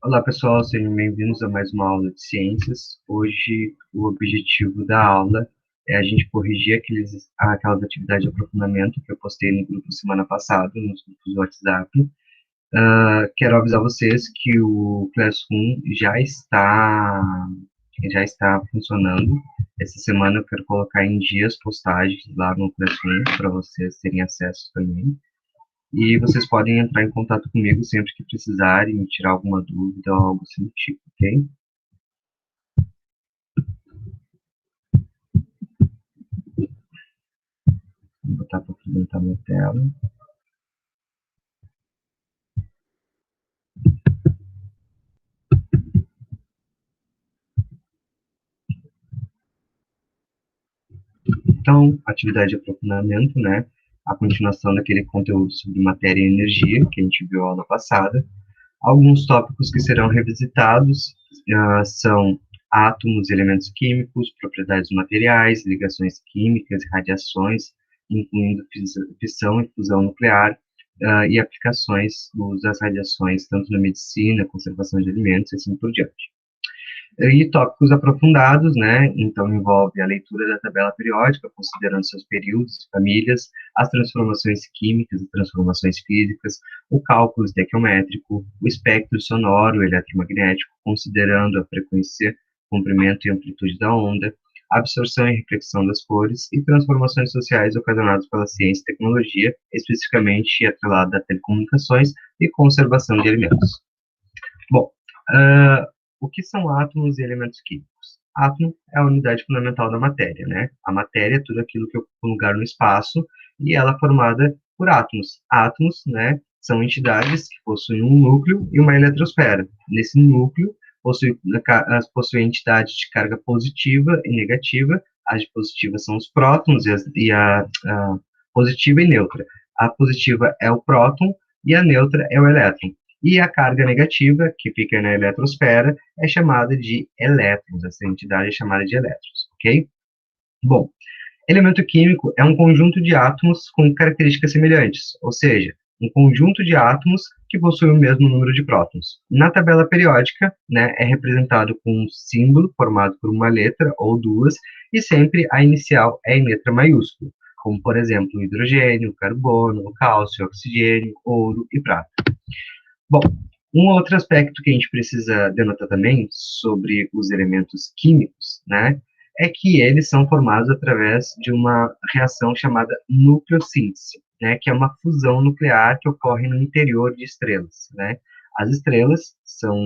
Olá, pessoal, sejam bem-vindos a mais uma aula de ciências. Hoje, o objetivo da aula é a gente corrigir aquelas atividades de aprofundamento que eu postei no grupo semana passada, nos grupos do WhatsApp. Quero avisar vocês que o Classroom já está funcionando. Essa semana eu quero colocar em dias postagens lá no Classroom para vocês terem acesso também. E vocês podem entrar em contato comigo sempre que precisarem, me tirar alguma dúvida ou algo assim do tipo, ok? Vou botar para apresentar minha tela. Então, atividade de aprofundamento, né? A continuação daquele conteúdo sobre matéria e energia que a gente viu aula passada. Alguns tópicos que serão revisitados são átomos e elementos químicos, propriedades dos materiais, ligações químicas, radiações, incluindo fissão e fusão nuclear, e aplicações do uso das radiações, tanto na medicina, conservação de alimentos e assim por diante. E tópicos aprofundados, né? Então, envolve a leitura da tabela periódica, considerando seus períodos, famílias, as transformações químicas e transformações físicas, o cálculo estequiométrico, o espectro sonoro eletromagnético, considerando a frequência, comprimento e amplitude da onda, absorção e reflexão das cores e transformações sociais ocasionadas pela ciência e tecnologia, especificamente atrelada a telecomunicações e conservação de alimentos. Bom, uh, o que são átomos e elementos químicos? Átomo é a unidade fundamental da matéria, né? A matéria é tudo aquilo que ocupa um lugar no espaço e ela é formada por átomos. Átomos, né, são entidades que possuem um núcleo e uma eletrosfera. Nesse núcleo, possui entidades de carga positiva e negativa. As positivas são os prótons e a positiva e neutra. A positiva é o próton e a neutra é o elétron. E a carga negativa, que fica na eletrosfera, é chamada de elétrons. Essa entidade é chamada de elétrons, ok? Bom, elemento químico é um conjunto de átomos com características semelhantes, ou seja, um conjunto de átomos que possui o mesmo número de prótons. Na tabela periódica, né, é representado com um símbolo formado por uma letra ou duas, e sempre a inicial é em letra maiúscula, como, por exemplo, o hidrogênio, o carbono, o cálcio, o oxigênio, ouro e prata. Bom, um outro aspecto que a gente precisa denotar também sobre os elementos químicos, né, é que eles são formados através de uma reação chamada nucleossíntese, né, que é uma fusão nuclear que ocorre no interior de estrelas, né. As estrelas são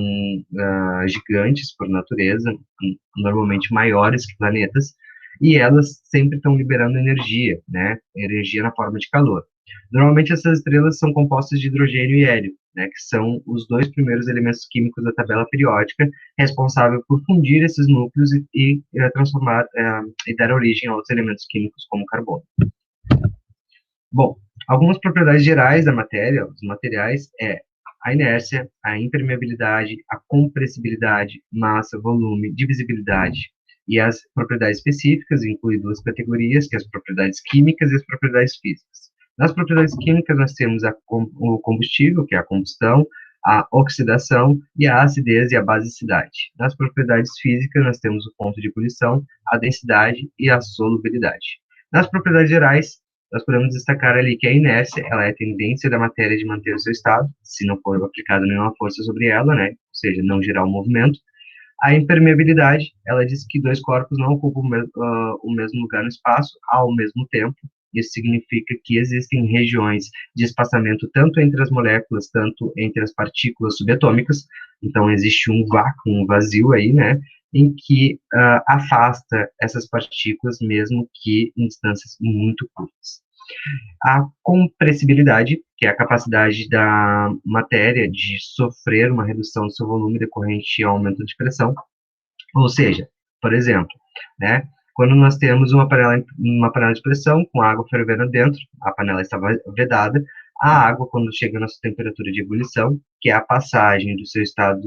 gigantes por natureza, normalmente maiores que planetas, e elas sempre estão liberando energia, né, energia na forma de calor. Normalmente essas estrelas são compostas de hidrogênio e hélio, né, que são os dois primeiros elementos químicos da tabela periódica, responsável por fundir esses núcleos e transformar e dar origem a outros elementos químicos como carbono. Bom, algumas propriedades gerais da matéria, dos materiais, é a inércia, a impermeabilidade, a compressibilidade, massa, volume, divisibilidade. E as propriedades específicas incluem duas categorias, que é as propriedades químicas e as propriedades físicas. Nas propriedades químicas, nós temos o combustível, que é a combustão, a oxidação e a acidez e a basicidade. Nas propriedades físicas, nós temos o ponto de ebulição, a densidade e a solubilidade. Nas propriedades gerais, nós podemos destacar ali que a inércia, ela é a tendência da matéria de manter o seu estado, se não for aplicada nenhuma força sobre ela, né? Ou seja, não gerar um movimento. A impermeabilidade, ela diz que dois corpos não ocupam o mesmo lugar no espaço ao mesmo tempo. Isso significa que existem regiões de espaçamento tanto entre as moléculas, tanto entre as partículas subatômicas. Então, existe um vácuo, um vazio aí, né? Em que afasta essas partículas, mesmo que em distâncias muito curtas. A compressibilidade, que é a capacidade da matéria de sofrer uma redução do seu volume decorrente ao aumento de pressão. Ou seja, por exemplo, né, quando nós temos uma panela de pressão com água fervendo dentro, a panela estava vedada, a água, quando chega na sua temperatura de ebulição, que é a passagem do seu estado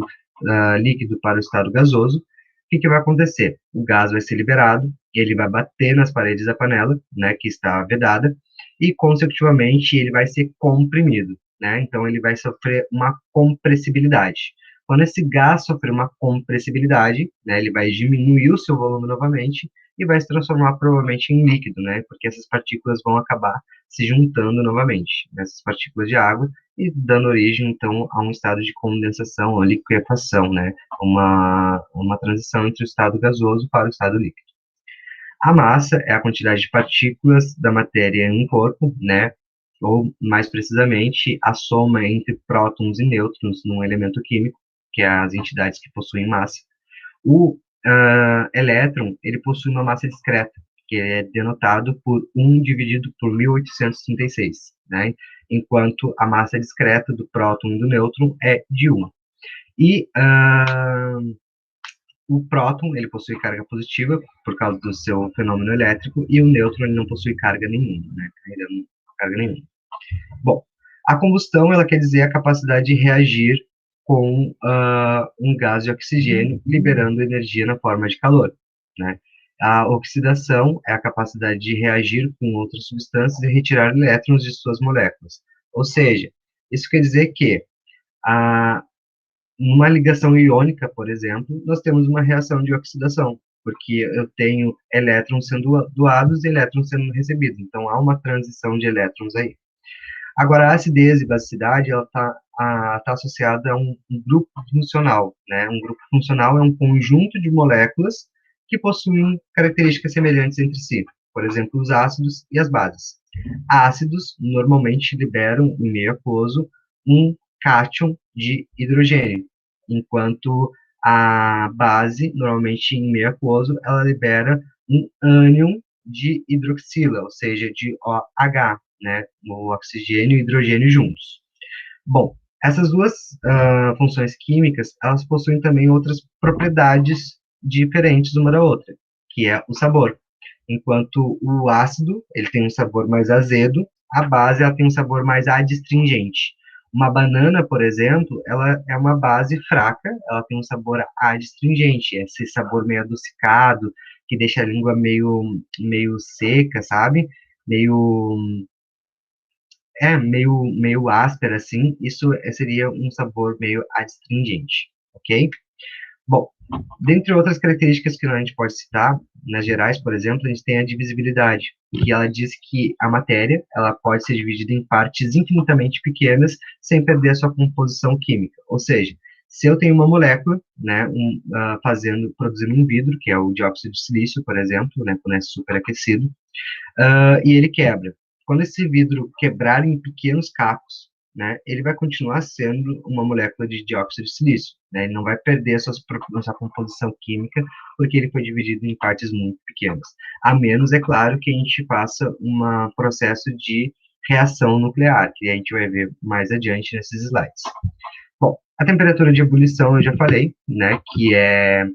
líquido para o estado gasoso, o que vai acontecer? O gás vai ser liberado, ele vai bater nas paredes da panela, né, que está vedada, e, consecutivamente, ele vai ser comprimido, né? Então, ele vai sofrer uma compressibilidade. Quando esse gás sofrer uma compressibilidade, né, ele vai diminuir o seu volume novamente e vai se transformar provavelmente em líquido, né, porque essas partículas vão acabar se juntando novamente, nessas partículas de água, e dando origem, então, a um estado de condensação, ou liquefação, né, uma transição entre o estado gasoso para o estado líquido. A massa é a quantidade de partículas da matéria em um corpo, né, ou, mais precisamente, a soma entre prótons e nêutrons num elemento químico, que é as entidades que possuem massa. O elétron, ele possui uma massa discreta, que é denotado por 1 dividido por 1836, né? Enquanto a massa discreta do próton e do nêutron é de 1. E o próton, ele possui carga positiva por causa do seu fenômeno elétrico, e o nêutron, ele não possui carga nenhuma, né? Carga nenhuma. Bom, a combustão, ela quer dizer a capacidade de reagir com um gás de oxigênio, liberando energia na forma de calor, né? A oxidação é a capacidade de reagir com outras substâncias e retirar elétrons de suas moléculas. Ou seja, isso quer dizer que numa ligação iônica, por exemplo, nós temos uma reação de oxidação, porque eu tenho elétrons sendo doados e elétrons sendo recebidos. Então, há uma transição de elétrons aí. Agora, a acidez e basicidade, ela tá associada a um grupo funcional, né? Um grupo funcional é um conjunto de moléculas que possuem características semelhantes entre si. Por exemplo, os ácidos e as bases. Ácidos normalmente liberam em meio aquoso um cátion de hidrogênio, enquanto a base, normalmente em meio aquoso, ela libera um ânion de hidroxila, ou seja, de OH, né, o oxigênio e hidrogênio juntos. Bom, essas duas funções químicas, elas possuem também outras propriedades diferentes uma da outra, que é o sabor. Enquanto o ácido, ele tem um sabor mais azedo, a base, ela tem um sabor mais adstringente. Uma banana, por exemplo, ela é uma base fraca, ela tem um sabor adstringente, esse sabor meio adocicado, que deixa a língua meio seca, sabe? Meio meio áspera, assim, isso seria um sabor meio adstringente, ok? Bom, dentre outras características que a gente pode citar, nas gerais, por exemplo, a gente tem a divisibilidade, que ela diz que a matéria, ela pode ser dividida em partes infinitamente pequenas, sem perder a sua composição química. Ou seja, se eu tenho uma molécula, né, produzindo um vidro, que é o dióxido de silício, por exemplo, né, quando é superaquecido, e ele quebra. Quando esse vidro quebrar em pequenos cacos, né, ele vai continuar sendo uma molécula de dióxido de silício, né, ele não vai perder a sua composição química, porque ele foi dividido em partes muito pequenas. A menos, é claro, que a gente faça um processo de reação nuclear, que a gente vai ver mais adiante nesses slides. Bom, a temperatura de ebulição eu já falei, né, que é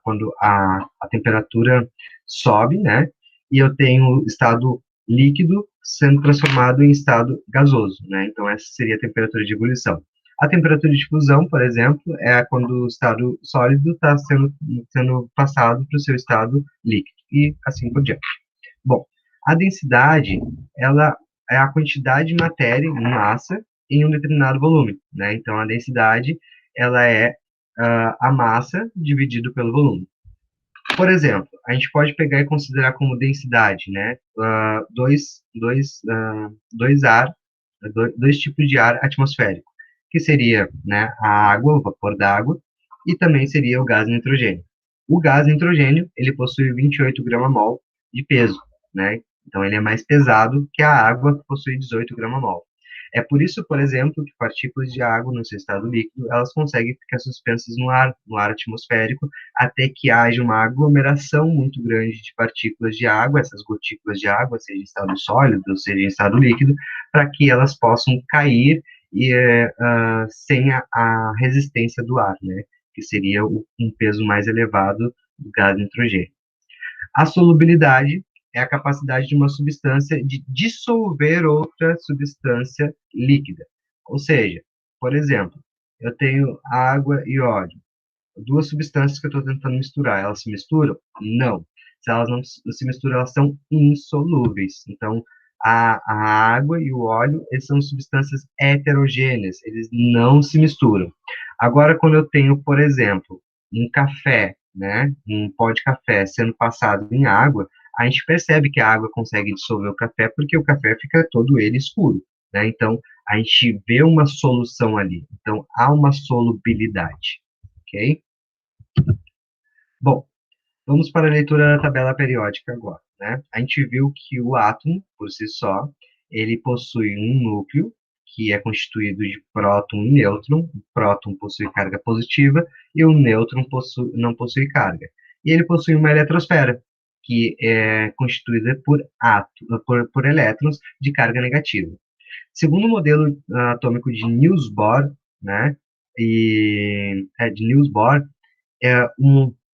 quando a temperatura sobe, né, e eu tenho estado líquido sendo transformado em estado gasoso, né, então essa seria a temperatura de ebulição. A temperatura de fusão, por exemplo, é quando o estado sólido está sendo passado para o seu estado líquido, e assim por diante. Bom, a densidade, ela é a quantidade de matéria em massa em um determinado volume, né, então a densidade, ela é a massa dividido pelo volume. Por exemplo, a gente pode pegar e considerar como densidade, né, dois tipos de ar atmosférico, que seria, né, a água, o vapor d'água, e também seria o gás nitrogênio. O gás nitrogênio, ele possui 28 gramas-mol de peso, né, então ele é mais pesado que a água, que possui 18 gramas-mol. É por isso, por exemplo, que partículas de água no seu estado líquido, elas conseguem ficar suspensas no ar atmosférico, até que haja uma aglomeração muito grande de partículas de água, essas gotículas de água, seja em estado sólido, seja em estado líquido, para que elas possam cair sem a resistência do ar, né? Que seria um peso mais elevado do gás nitrogênio. A solubilidade é a capacidade de uma substância de dissolver outra substância líquida. Ou seja, por exemplo, eu tenho água e óleo, duas substâncias que eu estou tentando misturar, elas se misturam? Não. Se elas não se misturam, elas são insolúveis. Então, A água e o óleo, eles são substâncias heterogêneas, eles não se misturam. Agora, quando eu tenho, por exemplo, um café, né, um pó de café sendo passado em água, a gente percebe que a água consegue dissolver o café porque o café fica todo ele escuro, né? Então, a gente vê uma solução ali. Então, há uma solubilidade, ok? Bom, vamos para a leitura da tabela periódica agora, né? A gente viu que o átomo, por si só, ele possui um núcleo, que é constituído de próton e nêutron. O próton possui carga positiva e o nêutron não possui carga. E ele possui uma eletrosfera, que é constituída por elétrons de carga negativa. Segundo o modelo atômico de Niels Bohr, né, de Niels Bohr,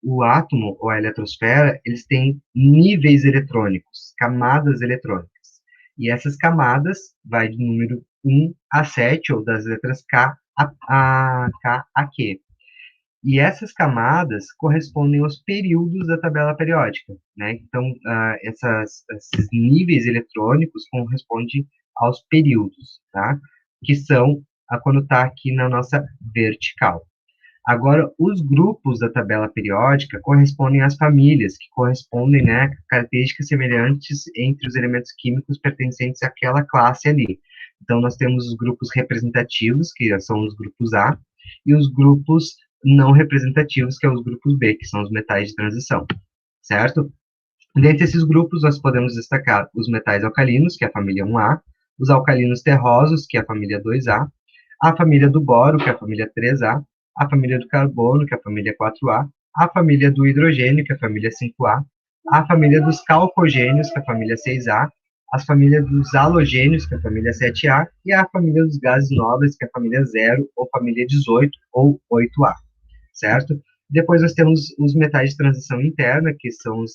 o átomo ou a eletrosfera, eles têm níveis eletrônicos, camadas eletrônicas. E essas camadas vai do número 1 a 7, ou das letras K a Q. E essas camadas correspondem aos períodos da tabela periódica, né? Então, esses níveis eletrônicos correspondem aos períodos, tá? Que são quando está aqui na nossa vertical. Agora, os grupos da tabela periódica correspondem às famílias, que correspondem, né, a características semelhantes entre os elementos químicos pertencentes àquela classe ali. Então, nós temos os grupos representativos, que são os grupos A, e os grupos não representativos, que são os grupos B, que são os metais de transição, certo? Dentre esses grupos, nós podemos destacar os metais alcalinos, que é a família 1A, os alcalinos terrosos, que é a família 2A, a família do boro, que é a família 3A família do carbono, que é a família 4A, a família do hidrogênio, que é a família 5A família dos calcogênios, que é a família 6A, as famílias dos halogênios, que é a família 7A, e a família dos gases nobres, que é a família 0, ou família 18, ou 8A, certo? Depois nós temos os metais de transição interna, que são os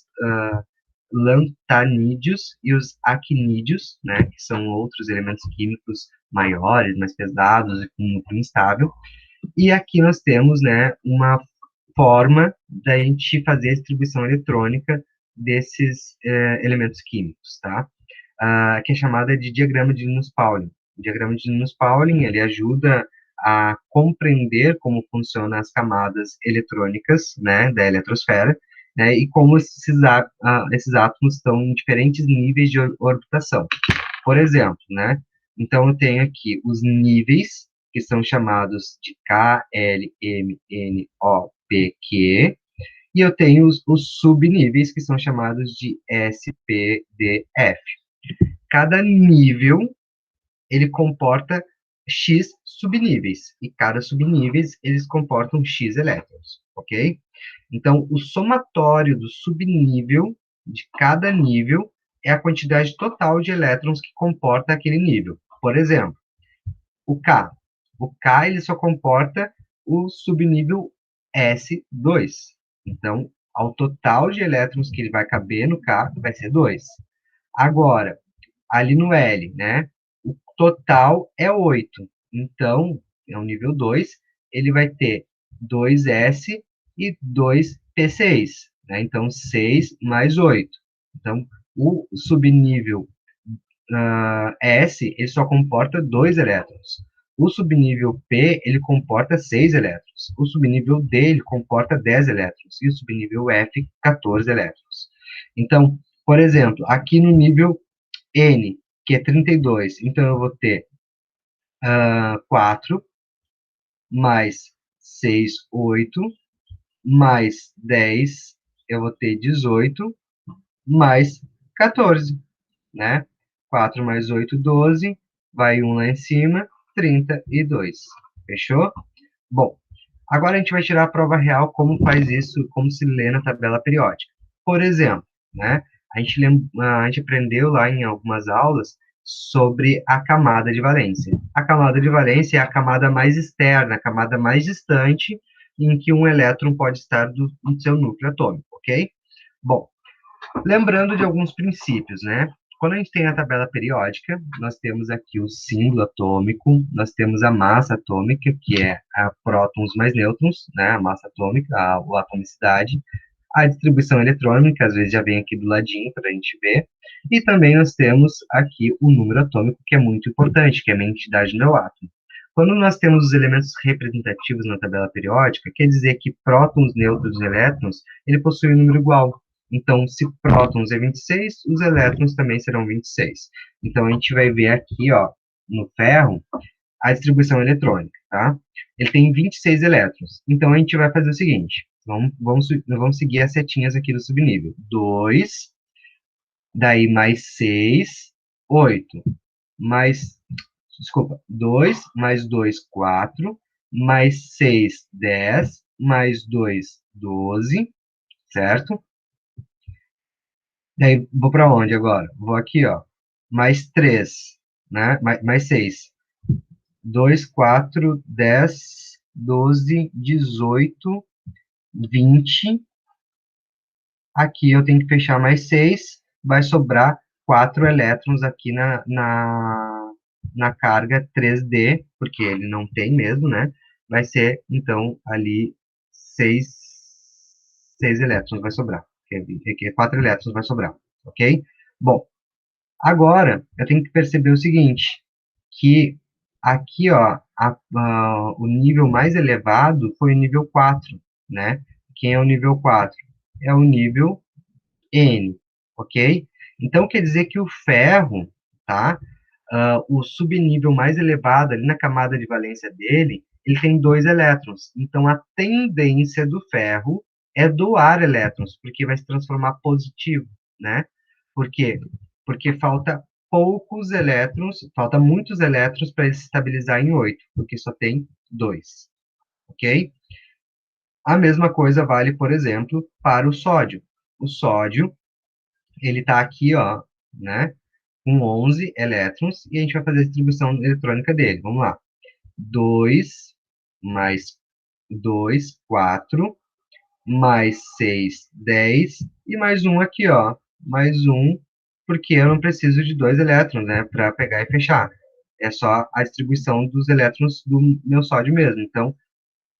lantanídeos e os actinídeos, né, que são outros elementos químicos maiores, mais pesados e com núcleo instável. E aqui nós temos, né, uma forma da gente fazer a distribuição eletrônica desses elementos químicos, tá? Que é chamada de diagrama de Linus-Pauling. O diagrama de Linus-Pauling, ele ajuda a compreender como funcionam as camadas eletrônicas, né, da eletrosfera, né, e como esses átomos estão em diferentes níveis de orbitação. Por exemplo, né, então eu tenho aqui os níveis, que são chamados de K, L, M, N, O, P, Q, e eu tenho os subníveis, que são chamados de S, P, D, F. Cada nível, ele comporta X subníveis, e cada subníveis, eles comportam X elétrons, ok? Então, o somatório do subnível de cada nível é a quantidade total de elétrons que comporta aquele nível. Por exemplo, o K. O K, ele só comporta o subnível S2. Então, ao total de elétrons que ele vai caber no K, vai ser 2. Agora, ali no L, né? O total é 8. Então, é o nível 2, ele vai ter 2S e 2P6, né? Então, 6 mais 8. Então, o subnível S, ele só comporta 2 elétrons. O subnível P, ele comporta 6 elétrons. O subnível D, ele comporta 10 elétrons. E o subnível F, 14 elétrons. Então, por exemplo, aqui no nível N, que é 32, então eu vou ter 4 mais 6, 8, mais 10, eu vou ter 18, mais 14, né? 4 mais 8, 12, vai 1 lá em cima, 32. Fechou? Bom, agora a gente vai tirar a prova real, como faz isso, como se lê na tabela periódica. Por exemplo, né? A gente aprendeu lá em algumas aulas sobre a camada de valência. A camada de valência é a camada mais externa, a camada mais distante em que um elétron pode estar no seu núcleo atômico, ok? Bom, lembrando de alguns princípios, né? Quando a gente tem a tabela periódica, nós temos aqui o símbolo atômico, nós temos a massa atômica, que é a prótons mais nêutrons, né? A massa atômica, a atomicidade. A distribuição eletrônica, às vezes já vem aqui do ladinho para a gente ver. E também nós temos aqui o número atômico, que é muito importante, que é a identidade do átomo. Quando nós temos os elementos representativos na tabela periódica, quer dizer que prótons, nêutrons e elétrons, ele possui um número igual. Então, se prótons é 26, os elétrons também serão 26. Então, a gente vai ver aqui, ó, no ferro, a distribuição eletrônica, tá? Ele tem 26 elétrons. Então, a gente vai fazer o seguinte, vamos seguir as setinhas aqui do subnível. 2, daí mais 6, 8, mais, desculpa, 2, mais 2, 4, mais 6, 10, mais 2, 12, certo? Daí, vou para onde agora? Vou aqui, ó, mais 3, né? Mais 6. 2, 4, 10, 12, 18, 20. Aqui eu tenho que fechar mais 6, vai sobrar 4 elétrons aqui na carga 3D, porque ele não tem mesmo, né? Vai ser, então, ali 6, 6 elétrons vai sobrar. Aqui é 4 elétrons vai sobrar, ok? Bom, agora eu tenho que perceber o seguinte, que aqui, ó, o nível mais elevado foi o nível 4, né? Quem é o nível 4? É o nível N, ok? Então, quer dizer que o ferro, tá? O subnível mais elevado, ali na camada de valência dele, ele tem 2 elétrons. Então, a tendência do ferro é doar elétrons, porque vai se transformar positivo, né? Por quê? Porque falta poucos elétrons, falta muitos elétrons para ele se estabilizar em 8, porque só tem 2, ok? A mesma coisa vale, por exemplo, para o sódio. O sódio, ele está aqui, ó, né, com 11 elétrons, e a gente vai fazer a distribuição eletrônica dele. Vamos lá. 2 mais 2, 4, mais 6, 10, e mais um aqui, ó, mais um, porque eu não preciso de 2 elétrons, né, para pegar e fechar. É só a distribuição dos elétrons do meu sódio mesmo. Então,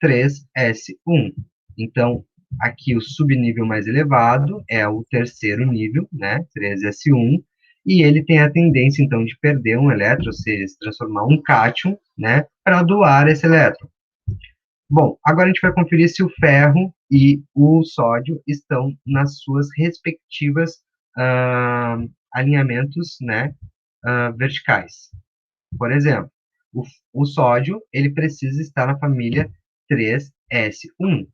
3s1. Então, aqui o subnível mais elevado é o terceiro nível, né, 3s1, e ele tem a tendência, então, de perder um elétron, ou seja, se transformar um cátion, né, para doar esse elétron. Bom, agora a gente vai conferir se o ferro e o sódio estão nas suas respectivas alinhamentos, né, verticais. Por exemplo, o sódio, ele precisa estar na família 3s1,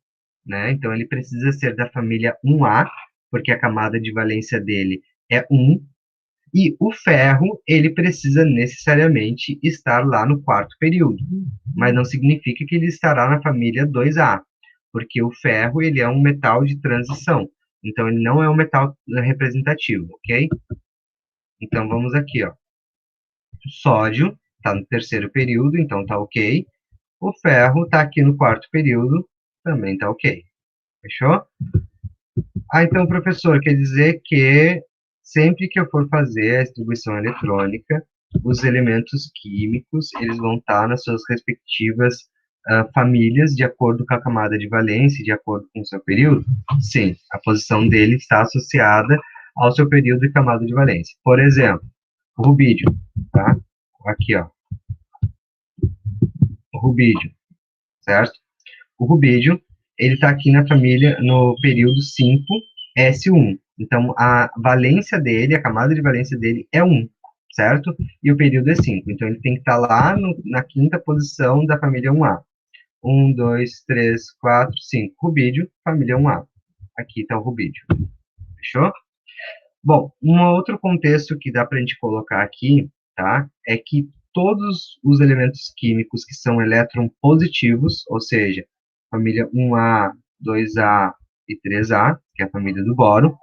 né? Então, ele precisa ser da família 1A, porque a camada de valência dele é 1, e o ferro, ele precisa necessariamente estar lá no quarto período, mas não significa que ele estará na família 2A, porque o ferro, ele é um metal de transição, então ele não é um metal representativo, ok? Então, vamos aqui, ó. O sódio está no terceiro período, então tá ok. O ferro está aqui no quarto período, também tá ok. Fechou? Ah, então, professor, quer dizer que sempre que eu for fazer a distribuição eletrônica, os elementos químicos, eles vão estar nas suas respectivas famílias, de acordo com a camada de valência, de acordo com o seu período? Sim, a posição dele está associada ao seu período e camada de valência. Por exemplo, o rubídio, tá? Aqui, ó, o rubídio, certo? O rubídio, ele está aqui na família, no período 5s1. Então, a valência dele, a camada de valência dele é 1, certo? E o período é 5. Então, ele tem que estar lá na quinta posição da família 1A. 1, 2, 3, 4, 5. Rubídio, família 1A. Aqui está o rubídio. Fechou? Bom, um outro contexto que dá para a gente colocar aqui, tá? É que todos os elementos químicos que são elétron positivos, ou seja, família 1A, 2A e 3A, que é a família do boro,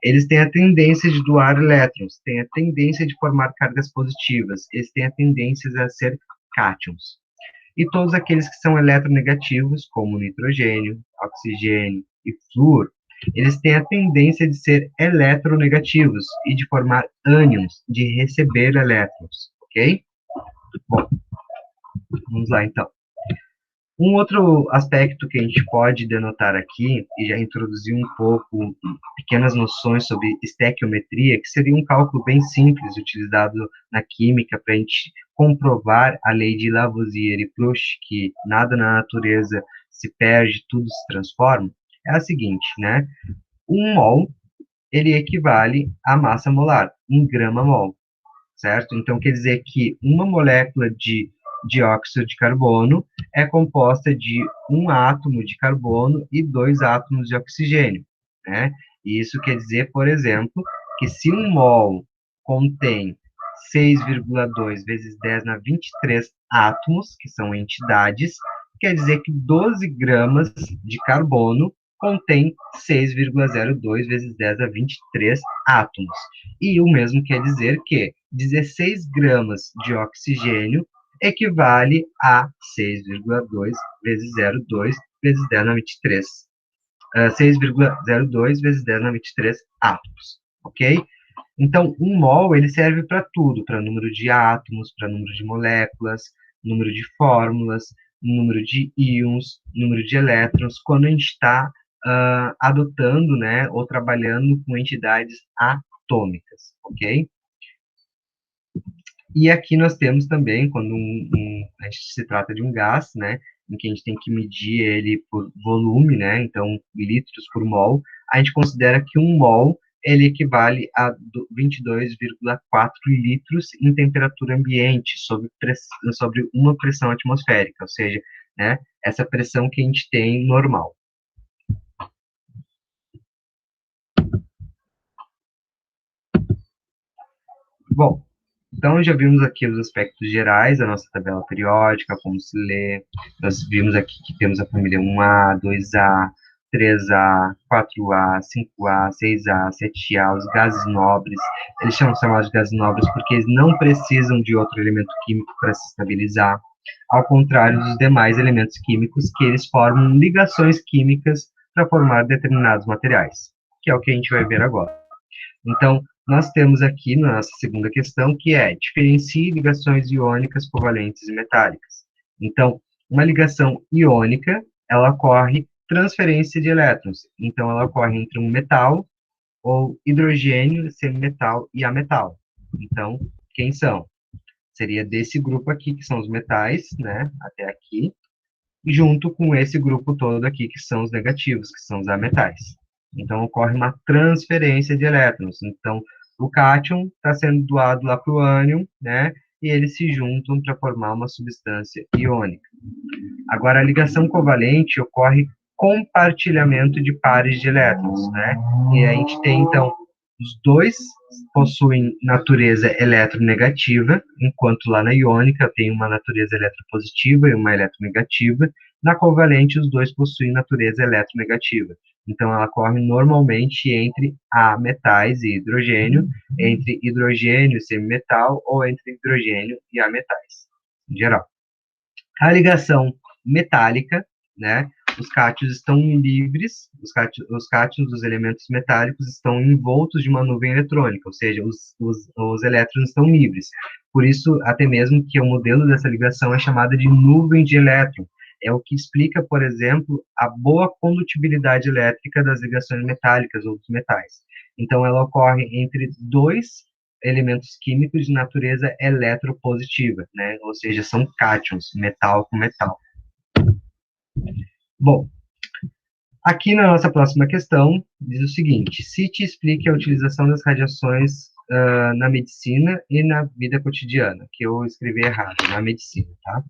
eles têm a tendência de doar elétrons, têm a tendência de formar cargas positivas, eles têm a tendência a ser cátions. E todos aqueles que são eletronegativos, como nitrogênio, oxigênio e flúor, eles têm a tendência de ser eletronegativos e de formar ânions, de receber elétrons, ok? Bom, vamos lá então. Um outro aspecto que a gente pode denotar aqui, e já introduzir um pouco pequenas noções sobre estequiometria, que seria um cálculo bem simples utilizado na química para a gente comprovar a lei de Lavoisier e Proust, que nada na natureza se perde, tudo se transforma, é a seguinte, né? Um mol, ele equivale à massa molar, um grama mol, certo? Então, quer dizer que uma molécula de dióxido de carbono é composta de um átomo de carbono e dois átomos de oxigênio, né? E isso quer dizer, por exemplo, que se um mol contém 6,2 vezes 10 na 23 átomos, que são entidades, quer dizer que 12 gramas de carbono contém 6,02 vezes 10 a 23 átomos. E o mesmo quer dizer que 16 gramas de oxigênio equivale a 6,2 vezes 0,2 vezes 10 na 23. 6,02 vezes 10 na 23 átomos, ok? Então, um mol, ele serve para tudo, para número de átomos, para número de moléculas, número de fórmulas, número de íons, número de elétrons, quando a gente está adotando, né, ou trabalhando com entidades atômicas, ok? E aqui nós temos também, quando a gente se trata de um gás, né, em que a gente tem que medir ele por volume, né, então litros por mol, a gente considera que um mol ele equivale a 22,4 litros em temperatura ambiente, sobre uma pressão atmosférica, ou seja, né, essa pressão que a gente tem normal. Bom, então, já vimos aqui os aspectos gerais da nossa tabela periódica, como se lê. Nós vimos aqui que temos a família 1A, 2A, 3A, 4A, 5A, 6A, 7A, os gases nobres. Eles são chamados de gases nobres porque eles não precisam de outro elemento químico para se estabilizar, ao contrário dos demais elementos químicos, que eles formam ligações químicas para formar determinados materiais, que é o que a gente vai ver agora. Então, nós temos aqui na nossa segunda questão, que é diferencie ligações iônicas, covalentes e metálicas. Então, uma ligação iônica, ela ocorre transferência de elétrons. Então, ela ocorre entre um metal ou hidrogênio, semimetal e ametal. Então, quem são? Seria desse grupo aqui, que são os metais, né, até aqui, junto com esse grupo todo aqui, que são os negativos, que são os ametais. Então, ocorre uma transferência de elétrons. Então, o cátion está sendo doado lá para o ânion, né? E eles se juntam para formar uma substância iônica. Agora, a ligação covalente ocorre compartilhamento de pares de elétrons, né? E a gente tem, então, os dois possuem natureza eletronegativa, enquanto lá na iônica tem uma natureza eletropositiva e uma eletronegativa. Na covalente, os dois possuem natureza eletronegativa. Então, ela ocorre normalmente entre ametais e hidrogênio, entre hidrogênio e semimetal, ou entre hidrogênio e ametais, em geral. A ligação metálica, né? Os cátions estão livres, os cátions dos elementos metálicos estão envoltos de uma nuvem eletrônica, ou seja, os elétrons estão livres. Por isso, até mesmo que o modelo dessa ligação é chamada de nuvem de elétron. É o que explica, por exemplo, a boa condutibilidade elétrica das ligações metálicas ou dos metais. Então, ela ocorre entre dois elementos químicos de natureza eletropositiva, né? Ou seja, são cátions, metal com metal. Bom, aqui na nossa próxima questão, diz o seguinte: cite e explique a utilização das radiações na medicina e na vida cotidiana, que eu escrevi errado, na medicina, tá?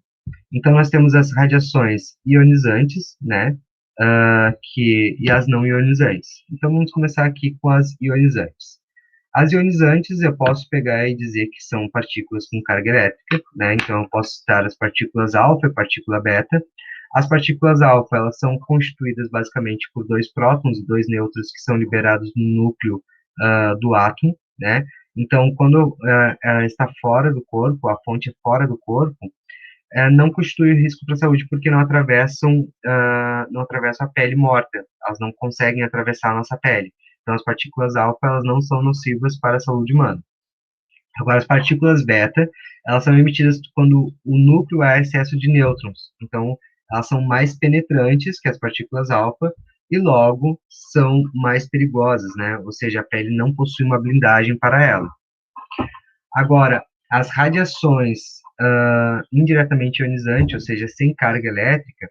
Então, nós temos as radiações ionizantes, né? E as não ionizantes. Então, vamos começar aqui com as ionizantes. As ionizantes, eu posso pegar e dizer que são partículas com carga elétrica, né? Então, eu posso citar as partículas alfa e partícula beta. As partículas alfa, elas são constituídas basicamente por dois prótons e dois nêutrons que são liberados no núcleo do átomo, né? Então, quando ela está fora do corpo, a fonte é fora do corpo, não constitui risco para a saúde porque não atravessam a pele morta, elas não conseguem atravessar a nossa pele. Então, as partículas alfa, elas não são nocivas para a saúde humana. Agora, as partículas beta, elas são emitidas quando o núcleo há excesso de nêutrons. Então, elas são mais penetrantes que as partículas alfa e logo são mais perigosas, né? Ou seja, a pele não possui uma blindagem para ela. Agora, as radiações indiretamente ionizantes, ou seja, sem carga elétrica,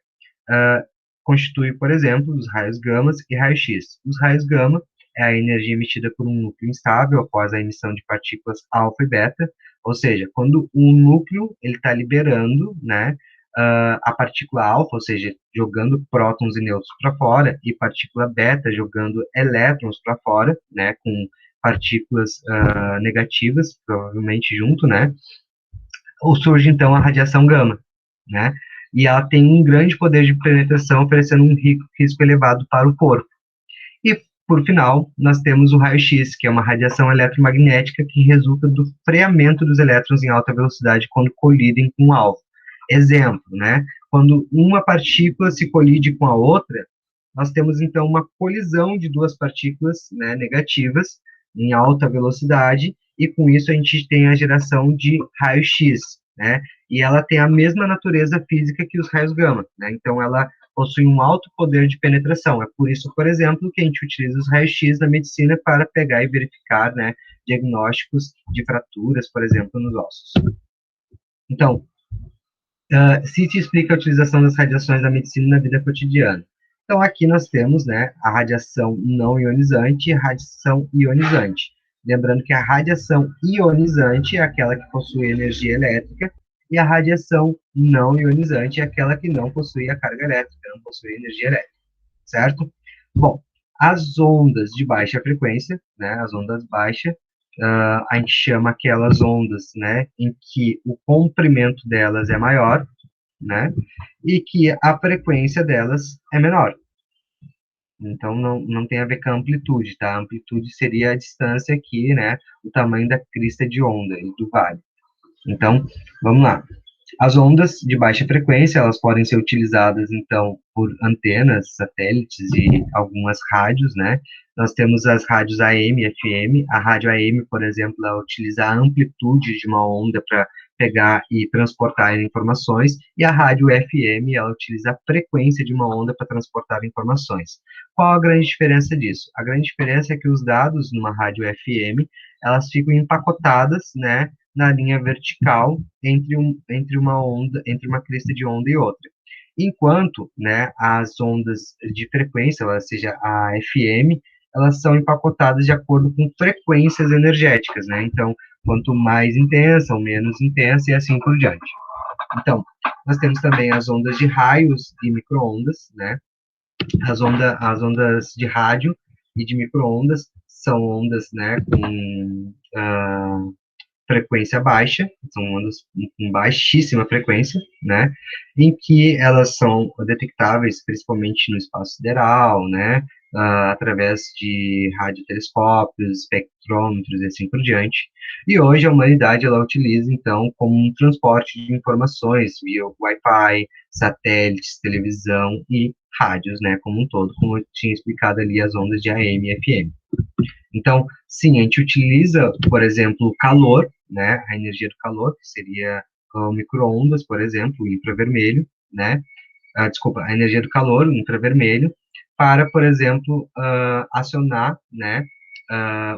constitui, por exemplo, os raios gama e raio-x. Os raios gama é a energia emitida por um núcleo instável após a emissão de partículas alfa e beta, ou seja, quando um núcleo ele está liberando, né, a partícula alfa, ou seja, jogando prótons e nêutrons para fora, e partícula beta jogando elétrons para fora, né, com partículas negativas, provavelmente junto, né, ou surge então a radiação gama, né, e ela tem um grande poder de penetração, oferecendo um risco elevado para o corpo. E, por final, nós temos o raio-x, que é uma radiação eletromagnética que resulta do freamento dos elétrons em alta velocidade quando colidem com o alvo. Exemplo, né? Quando uma partícula se colide com a outra, nós temos, então, uma colisão de duas partículas, né, negativas em alta velocidade, e com isso a gente tem a geração de raio-x, né? E ela tem a mesma natureza física que os raios gama, né? Então, ela possui um alto poder de penetração. É por isso, por exemplo, que a gente utiliza os raios-x na medicina para pegar e verificar, né, diagnósticos de fraturas, por exemplo, nos ossos. Então, se te explica a utilização das radiações da medicina na vida cotidiana. Então, aqui nós temos, né, a radiação não ionizante e a radiação ionizante. Lembrando que a radiação ionizante é aquela que possui energia elétrica e a radiação não ionizante é aquela que não possui a carga elétrica, não possui energia elétrica, certo? Bom, as ondas de baixa frequência, né, as ondas baixas, a gente chama aquelas ondas, né, em que o comprimento delas é maior, né, e que a frequência delas é menor. Então, não tem a ver com a amplitude, tá? A amplitude seria a distância aqui, né, o tamanho da crista de onda e do vale. Então, vamos lá. As ondas de baixa frequência, elas podem ser utilizadas, então, por antenas, satélites e algumas rádios, né? Nós temos as rádios AM e FM. A rádio AM, por exemplo, ela utiliza a amplitude de uma onda para pegar e transportar informações, e a rádio FM, ela utiliza a frequência de uma onda para transportar informações. Qual a grande diferença disso? A grande diferença é que os dados numa rádio FM, elas ficam empacotadas, né, na linha vertical entre uma onda, entre uma crista de onda e outra. Enquanto, né, as ondas de frequência, ou seja, a FM, elas são empacotadas de acordo com frequências energéticas, né? Então, quanto mais intensa ou menos intensa e assim por diante. Então, nós temos também as ondas de raios e microondas, né? As ondas de rádio e de microondas são ondas, né, com frequência baixa, são ondas com baixíssima frequência, né, em que elas são detectáveis principalmente no espaço sideral, né, através de radiotelescópios, espectrômetros e assim por diante. E hoje a humanidade ela utiliza então como um transporte de informações via Wi-Fi, satélites, televisão e rádios, né, como um todo, como eu tinha explicado ali as ondas de AM e FM. Então, sim, a gente utiliza, por exemplo, o calor, né, a energia do calor, que seria o micro-ondas, por exemplo, o infravermelho, né, desculpa, a energia do calor, o infravermelho, para, por exemplo, acionar, né,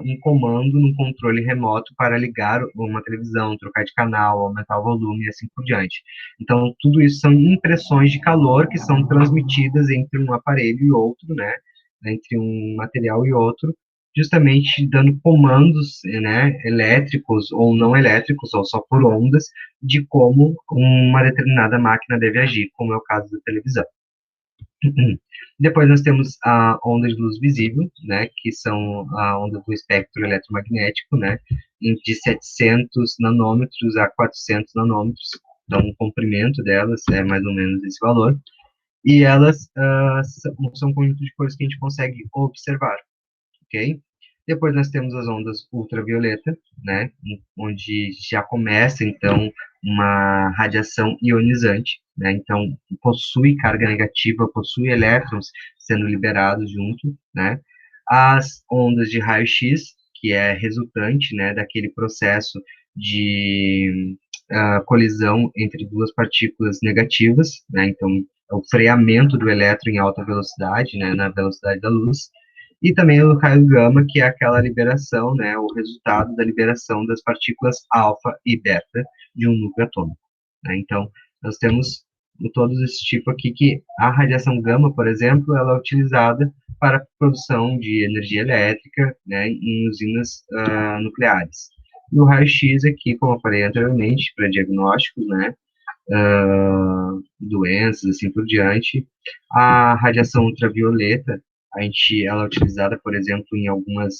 um comando num controle remoto para ligar uma televisão, trocar de canal, aumentar o volume e assim por diante. Então, tudo isso são impressões de calor que são transmitidas entre um aparelho e outro, né, entre um material e outro, justamente dando comandos, né, elétricos ou não elétricos, ou só por ondas, de como uma determinada máquina deve agir, como é o caso da televisão. Depois nós temos a onda de luz visível, né, que são a onda do espectro eletromagnético, né, de 700 nanômetros a 400 nanômetros, então o comprimento delas é mais ou menos esse valor, e elas são um conjunto de coisas que a gente consegue observar, ok? Depois nós temos as ondas ultravioleta, né, onde já começa, então, uma radiação ionizante, né, então possui carga negativa, possui elétrons sendo liberados junto, né, as ondas de raio-x, que é resultante, né, daquele processo de colisão entre duas partículas negativas, né, então o freamento do elétron em alta velocidade, né, na velocidade da luz, e também o raio gama, que é aquela liberação, né, o resultado da liberação das partículas alfa e beta de um núcleo atômico, né? Então, nós temos todos esse tipo aqui, que a radiação gama, por exemplo, ela é utilizada para a produção de energia elétrica, né, em usinas nucleares. E o raio-x aqui, como eu falei anteriormente, para diagnósticos, né, doenças, assim por diante. A radiação ultravioleta, ela é utilizada, por exemplo, em algumas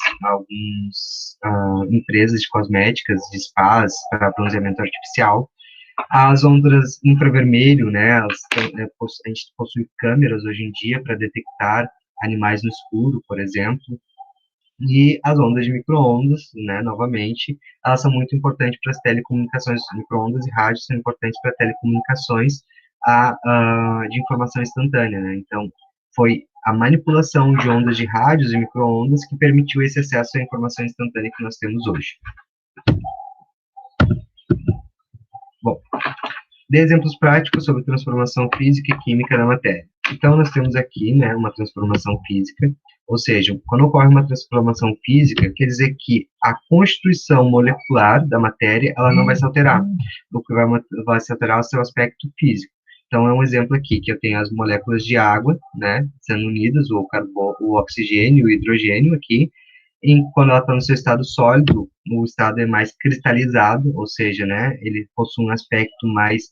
empresas de cosméticas, de spas, para bronzeamento artificial. As ondas infravermelho, né, a gente possui câmeras hoje em dia para detectar animais no escuro, por exemplo. E as ondas de micro-ondas, né, novamente, elas são muito importantes para as telecomunicações. Micro-ondas e rádios são importantes para telecomunicações de informação instantânea, né? Então, foi a manipulação de ondas de rádios e micro-ondas que permitiu esse acesso à informação instantânea que nós temos hoje. Bom, dê exemplos práticos sobre transformação física e química da matéria. Então, nós temos aqui, né, uma transformação física, ou seja, quando ocorre uma transformação física, quer dizer que a constituição molecular da matéria, ela não vai se alterar, o que vai se alterar é o seu aspecto físico. Então, é um exemplo aqui, que eu tenho as moléculas de água, né, sendo unidas, o oxigênio e o hidrogênio aqui, quando ela está no seu estado sólido, o estado é mais cristalizado, ou seja, né, ele possui um aspecto mais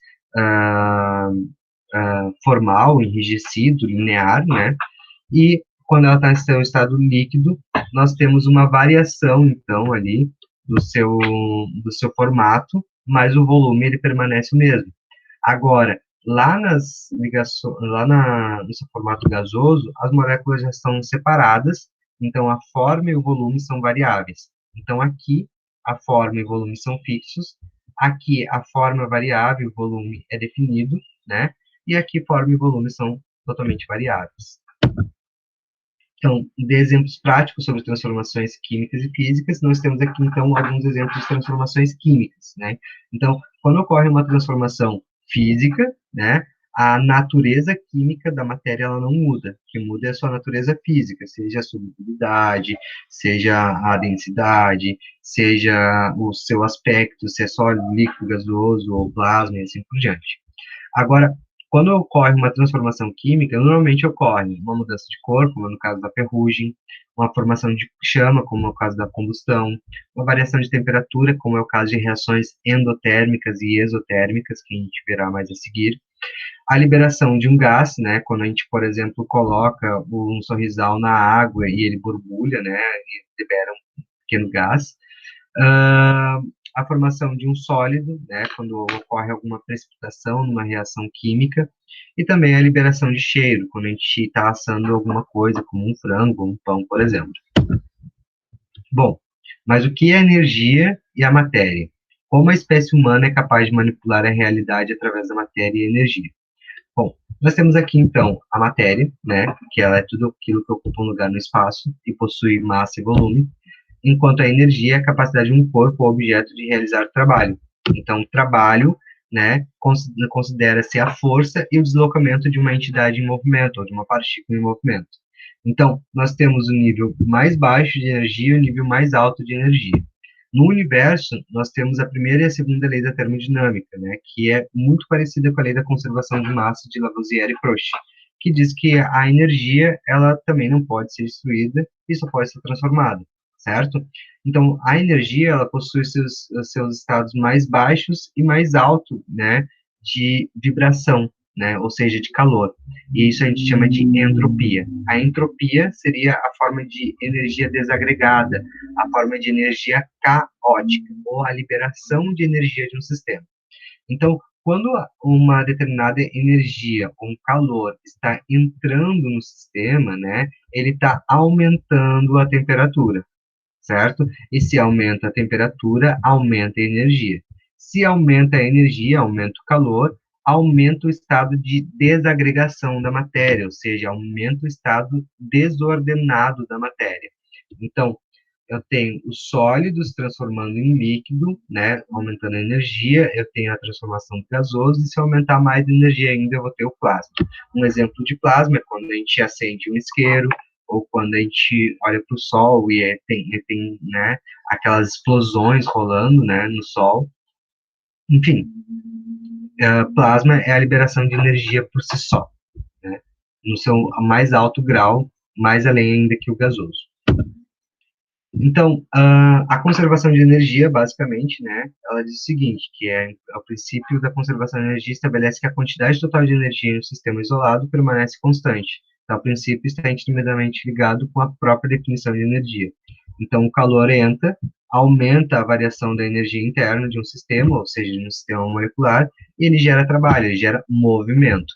formal, enrijecido, linear, né, e quando ela está em seu estado líquido, nós temos uma variação, então, ali, do seu formato, mas o volume, ele permanece o mesmo. Agora, lá nas ligações, no seu formato gasoso, as moléculas já estão separadas, então a forma e o volume são variáveis. Então aqui a forma e o volume são fixos, aqui a forma é variável, o volume é definido, né? E aqui forma e volume são totalmente variáveis. Então, de exemplos práticos sobre transformações químicas e físicas, nós temos aqui, então, alguns exemplos de transformações químicas, né? Então, quando ocorre uma transformação física, né, a natureza química da matéria, ela não muda. O que muda é a sua natureza física, seja a solubilidade, seja a densidade, seja o seu aspecto, se é sólido, líquido, gasoso ou plasma e assim por diante. Agora, quando ocorre uma transformação química, normalmente ocorre uma mudança de cor, como no caso da ferrugem, uma formação de chama, como é o caso da combustão, uma variação de temperatura, como é o caso de reações endotérmicas e exotérmicas, que a gente verá mais a seguir, a liberação de um gás, né, quando a gente, por exemplo, coloca um sorrisal na água e ele borbulha, né, e libera um pequeno gás, a formação de um sólido, né, quando ocorre alguma precipitação numa reação química, e também a liberação de cheiro, quando a gente está assando alguma coisa, como um frango, um pão, por exemplo. Bom, mas o que é energia e a matéria? Como a espécie humana é capaz de manipular a realidade através da matéria e energia? Bom, nós temos aqui, então, a matéria, né, que ela é tudo aquilo que ocupa um lugar no espaço e possui massa e volume, enquanto a energia é a capacidade de um corpo ou objeto de realizar trabalho. Então, trabalho, né, considera-se a força e o deslocamento de uma entidade em movimento, ou de uma partícula em movimento. Então, nós temos o nível mais baixo de energia e o nível mais alto de energia. No universo, nós temos a primeira e a segunda lei da termodinâmica, né, que é muito parecida com a lei da conservação de massa de Lavoisier e Proust, que diz que a energia, ela também não pode ser destruída e só pode ser transformada, certo? Então, a energia, ela possui seus estados mais baixos e mais altos, né, de vibração, né, ou seja, de calor. E isso a gente chama de entropia. A entropia seria a forma de energia desagregada, a forma de energia caótica, ou a liberação de energia de um sistema. Então, quando uma determinada energia, um calor, está entrando no sistema, né, ele está aumentando a temperatura, certo? E se aumenta a temperatura, aumenta a energia. Se aumenta a energia, aumenta o calor, aumenta o estado de desagregação da matéria, ou seja, aumenta o estado desordenado da matéria. Então, eu tenho os sólidos transformando em líquido, né, aumentando a energia, eu tenho a transformação do gasoso, e se eu aumentar mais a energia ainda, eu vou ter o plasma. Um exemplo de plasma é quando a gente acende um isqueiro, ou quando a gente olha para o sol tem, né, aquelas explosões rolando, né, no sol. Enfim, plasma é a liberação de energia por si só, né, no seu mais alto grau, mais além ainda que o gasoso. Então, a conservação de energia, basicamente, né, ela diz o seguinte, que o princípio da conservação de energia estabelece que a quantidade total de energia no sistema isolado permanece constante. Então, o princípio está intimamente ligado com a própria definição de energia. Então, o calor entra, aumenta a variação da energia interna de um sistema, ou seja, de um sistema molecular, e ele gera trabalho, ele gera movimento.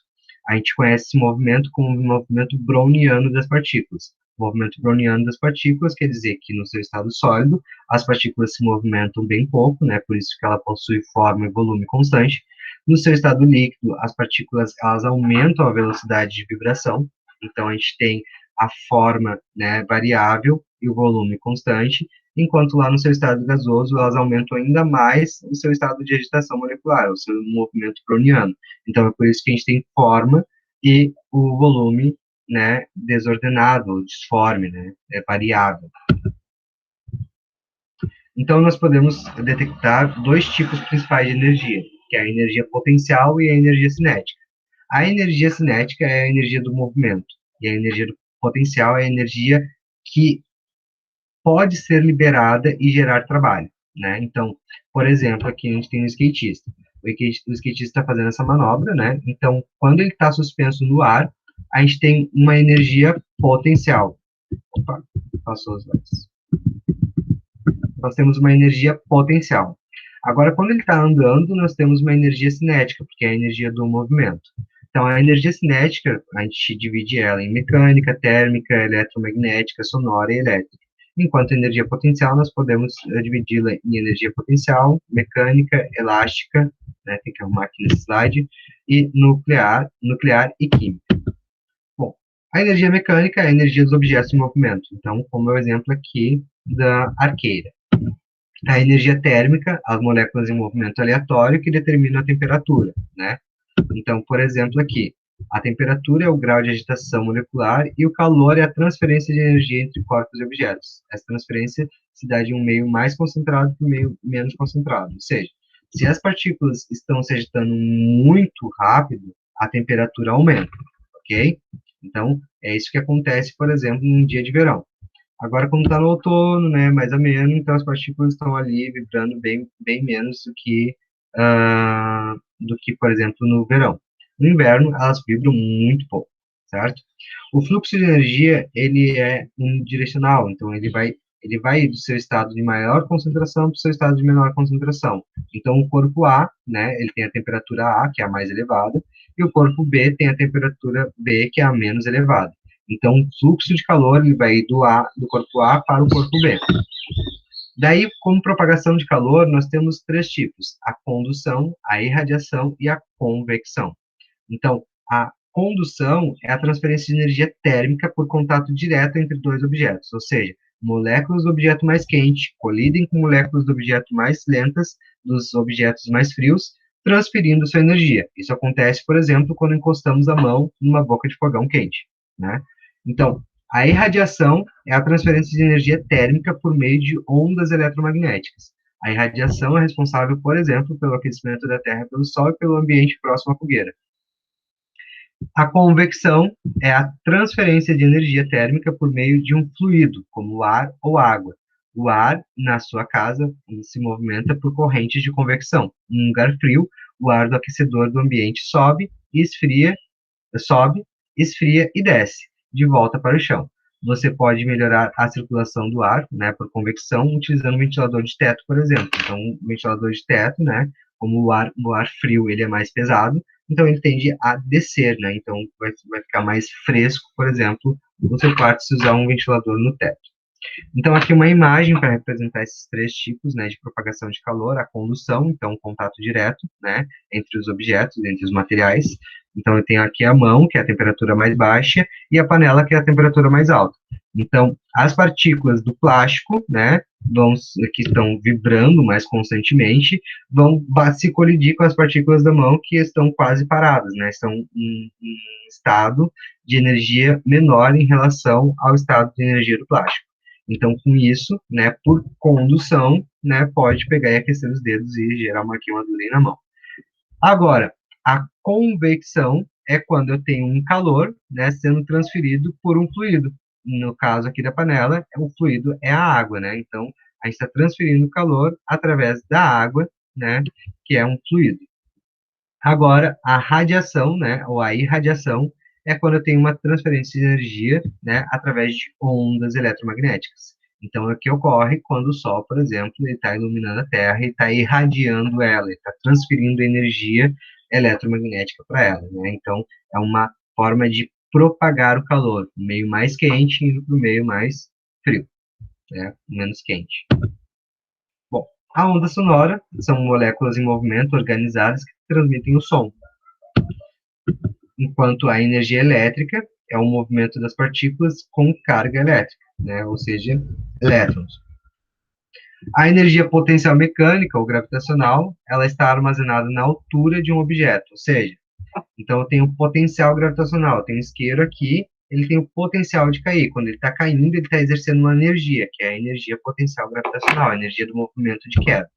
A gente conhece esse movimento como o movimento browniano das partículas. O movimento browniano das partículas quer dizer que no seu estado sólido, as partículas se movimentam bem pouco, né, por isso que ela possui forma e volume constante. No seu estado líquido, as partículas elas aumentam a velocidade de vibração, então a gente tem a forma, né, variável e o volume constante, enquanto lá no seu estado gasoso, elas aumentam ainda mais o seu estado de agitação molecular, o seu movimento browniano. Então é por isso que a gente tem forma e o volume, né, desordenado, disforme, né, é variável. Então, nós podemos detectar dois tipos principais de energia, que é a energia potencial e a energia cinética. A energia cinética é a energia do movimento, e a energia do potencial é a energia que pode ser liberada e gerar trabalho, né? Então, por exemplo, aqui a gente tem um skatista. O skatista está fazendo essa manobra, né? Então, quando ele está suspenso no ar, a gente tem uma energia potencial. Opa, passou os lights. Nós temos uma energia potencial. Agora, quando ele está andando, nós temos uma energia cinética, porque é a energia do movimento. Então, a energia cinética, a gente divide ela em mecânica, térmica, eletromagnética, sonora e elétrica. Enquanto a energia potencial, nós podemos dividi-la em energia potencial, mecânica, elástica, né, tem que arrumar aqui nesse slide, e nuclear e química. Bom, a energia mecânica é a energia dos objetos em movimento. Então, como é o exemplo aqui da arqueira. A energia térmica, as moléculas em movimento aleatório que determinam a temperatura, né? Então, por exemplo, aqui, a temperatura é o grau de agitação molecular e o calor é a transferência de energia entre corpos e objetos. Essa transferência se dá de um meio mais concentrado para um meio menos concentrado. Ou seja, se as partículas estão se agitando muito rápido, a temperatura aumenta, ok? Então, é isso que acontece, por exemplo, num dia de verão. Agora, como está no outono, né, mais ou menos, então as partículas estão ali vibrando bem menos do que, por exemplo, no verão. No inverno, elas vibram muito pouco, certo? O fluxo de energia, ele é unidirecional, então ele vai do seu estado de maior concentração para o seu estado de menor concentração. Então, o corpo A, né, ele tem a temperatura A, que é a mais elevada, e o corpo B tem a temperatura B, que é a menos elevada. Então, o fluxo de calor ele vai do corpo A para o corpo B. Daí, como propagação de calor, nós temos três tipos: a condução, a irradiação e a convecção. Então, a condução é a transferência de energia térmica por contato direto entre dois objetos, ou seja, moléculas do objeto mais quente colidem com moléculas do objeto mais lentas dos objetos mais frios, transferindo sua energia. Isso acontece, por exemplo, quando encostamos a mão numa boca de fogão quente, né? Então, a irradiação é a transferência de energia térmica por meio de ondas eletromagnéticas. A irradiação é responsável, por exemplo, pelo aquecimento da Terra pelo Sol e pelo ambiente próximo à fogueira. A convecção é a transferência de energia térmica por meio de um fluido, como ar ou água. O ar, na sua casa, se movimenta por correntes de convecção. Em um lugar frio, o ar do aquecedor do ambiente sobe, esfria e desce, de volta para o chão. Você pode melhorar a circulação do ar, né, por convecção, utilizando um ventilador de teto, por exemplo. Então, um ventilador de teto, né, como o ar frio ele é mais pesado, então ele tende a descer, né, então vai ficar mais fresco, por exemplo, no seu quarto se usar um ventilador no teto. Então, aqui uma imagem para representar esses três tipos, né, de propagação de calor: a condução, então, o contato direto, né, entre os objetos, entre os materiais. Então, eu tenho aqui a mão, que é a temperatura mais baixa, e a panela, que é a temperatura mais alta. Então, as partículas do plástico, né, que estão vibrando mais constantemente, vão se colidir com as partículas da mão que estão quase paradas, né, estão em estado de energia menor em relação ao estado de energia do plástico. Então, com isso, né, por condução, né, pode pegar e aquecer os dedos e gerar uma queimadura aí na mão. Agora, a convecção é quando eu tenho um calor, né, sendo transferido por um fluido. No caso aqui da panela, o fluido é a água, né? Então, a gente está transferindo calor através da água, né, que é um fluido. Agora, a radiação, né, ou a irradiação, é quando eu tenho uma transferência de energia, né, através de ondas eletromagnéticas. Então, é o que ocorre quando o Sol, por exemplo, está iluminando a Terra e está irradiando ela, está transferindo energia eletromagnética para ela, né? Então, é uma forma de propagar o calor, o meio mais quente indo para o meio mais frio, né, menos quente. Bom, a onda sonora são moléculas em movimento organizadas que transmitem o som, enquanto a energia elétrica é o movimento das partículas com carga elétrica, né, ou seja, elétrons. A energia potencial mecânica ou gravitacional, ela está armazenada na altura de um objeto, ou seja, então eu tenho potencial gravitacional, eu tenho um isqueiro aqui, ele tem o potencial de cair. Quando ele está caindo, ele está exercendo uma energia, que é a energia potencial gravitacional, a energia do movimento de queda.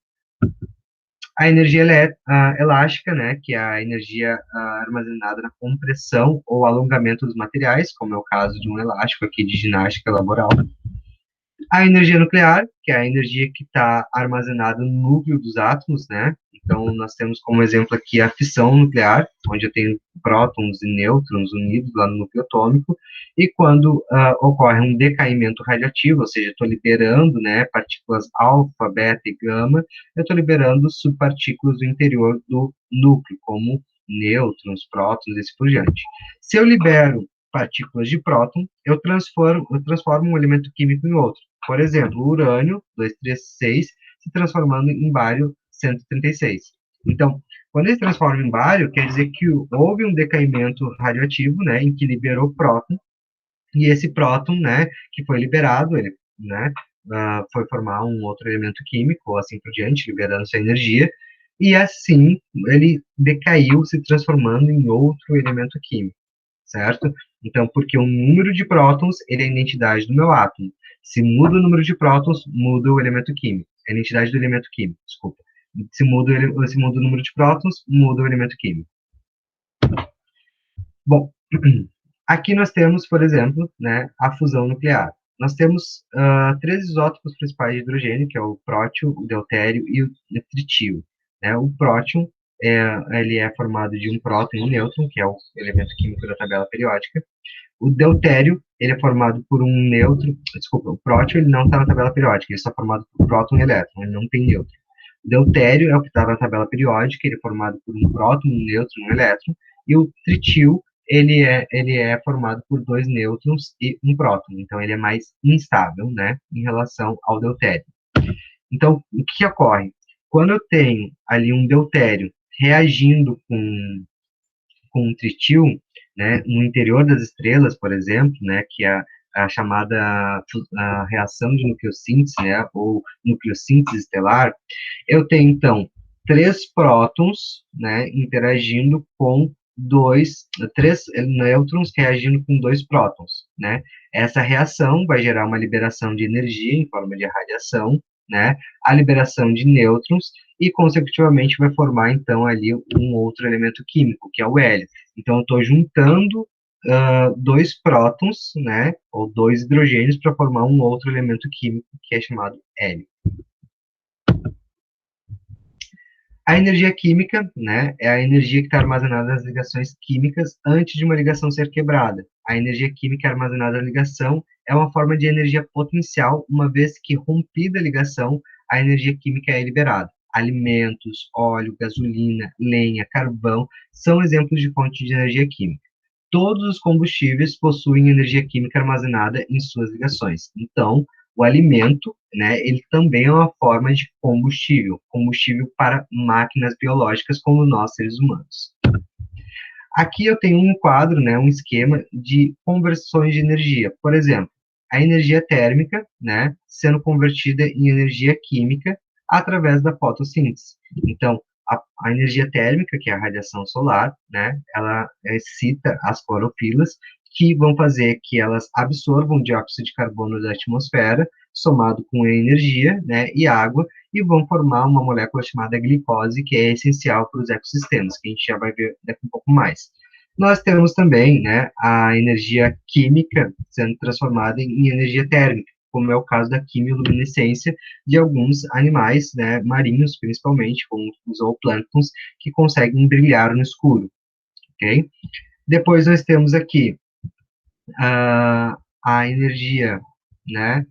A energia elástica, né, que é a energia armazenada na compressão ou alongamento dos materiais, como é o caso de um elástico aqui de ginástica laboral. A energia nuclear, que é a energia que está armazenada no núcleo dos átomos, né? Então, nós temos como exemplo aqui a fissão nuclear, onde eu tenho prótons e nêutrons unidos lá no núcleo atômico, e quando ocorre um decaimento radioativo, ou seja, estou liberando, né, partículas alfa, beta e gama, eu estou liberando subpartículas do interior do núcleo, como nêutrons, prótons e assim por diante. Se eu libero partículas de próton, eu transformo um elemento químico em outro. Por exemplo, o urânio 236 se transformando em bário 136. Então, quando ele se transforma em bário, quer dizer que houve um decaimento radioativo, né, em que liberou próton, e esse próton, né, que foi liberado, ele, né, foi formar um outro elemento químico, ou assim por diante, liberando sua energia, e assim ele decaiu, se transformando em outro elemento químico, certo? Então, porque o número de prótons, ele é a identidade do meu átomo. Se muda o número de prótons, muda o elemento químico. É a identidade do elemento químico, desculpa. Se muda o número de prótons, muda o elemento químico. Bom, aqui nós temos, por exemplo, né, a fusão nuclear. Nós temos três isótopos principais de hidrogênio, que é o prótio, o deutério e o tritio. Né? O prótion, ele é formado de um próton e um nêutron, que é o elemento químico da tabela periódica. O deutério, ele é formado por um nêutron, desculpa, o próton ele não está na tabela periódica, ele é só formado por próton e elétron, ele não tem nêutron. O deutério é o que está na tabela periódica, ele é formado por um próton, um nêutron e um elétron. E o tritio, ele é formado por dois nêutrons e um próton, então ele é mais instável, né, em relação ao deutério. Então, o que ocorre? Quando eu tenho ali um deutério reagindo com um tritio, né, no interior das estrelas, por exemplo, né, que é a chamada a reação de nucleossíntese, né, ou nucleossíntese estelar, eu tenho, então, três prótons, né, interagindo com três nêutrons reagindo com dois prótons, né? Essa reação vai gerar uma liberação de energia em forma de radiação, né? A liberação de nêutrons e, consecutivamente, vai formar, então, ali um outro elemento químico, que é o hélio. Então, eu estou juntando dois prótons, né, ou dois hidrogênios para formar um outro elemento químico, que é chamado hélio. A energia química, né, é a energia que está armazenada nas ligações químicas antes de uma ligação ser quebrada. A energia química armazenada na ligação é uma forma de energia potencial, uma vez que rompida a ligação, a energia química é liberada. Alimentos, óleo, gasolina, lenha, carvão são exemplos de fonte de energia química. Todos os combustíveis possuem energia química armazenada em suas ligações. Então, o alimento, né, ele também é uma forma de combustível, combustível para máquinas biológicas como nós, seres humanos. Aqui eu tenho um quadro, né, um esquema de conversões de energia. Por exemplo, a energia térmica, né, sendo convertida em energia química através da fotossíntese. Então, a energia térmica, que é a radiação solar, né, ela excita as clorofilas, que vão fazer que elas absorvam dióxido de carbono da atmosfera, somado com a energia, né, e água, e vão formar uma molécula chamada glicose, que é essencial para os ecossistemas, que a gente já vai ver daqui um pouco mais. Nós temos também, né, a energia química sendo transformada em energia térmica, como é o caso da quimioluminescência de alguns animais, né, marinhos, principalmente, como os zooplânctons, que conseguem brilhar no escuro, ok? Depois nós temos aqui a energia, né,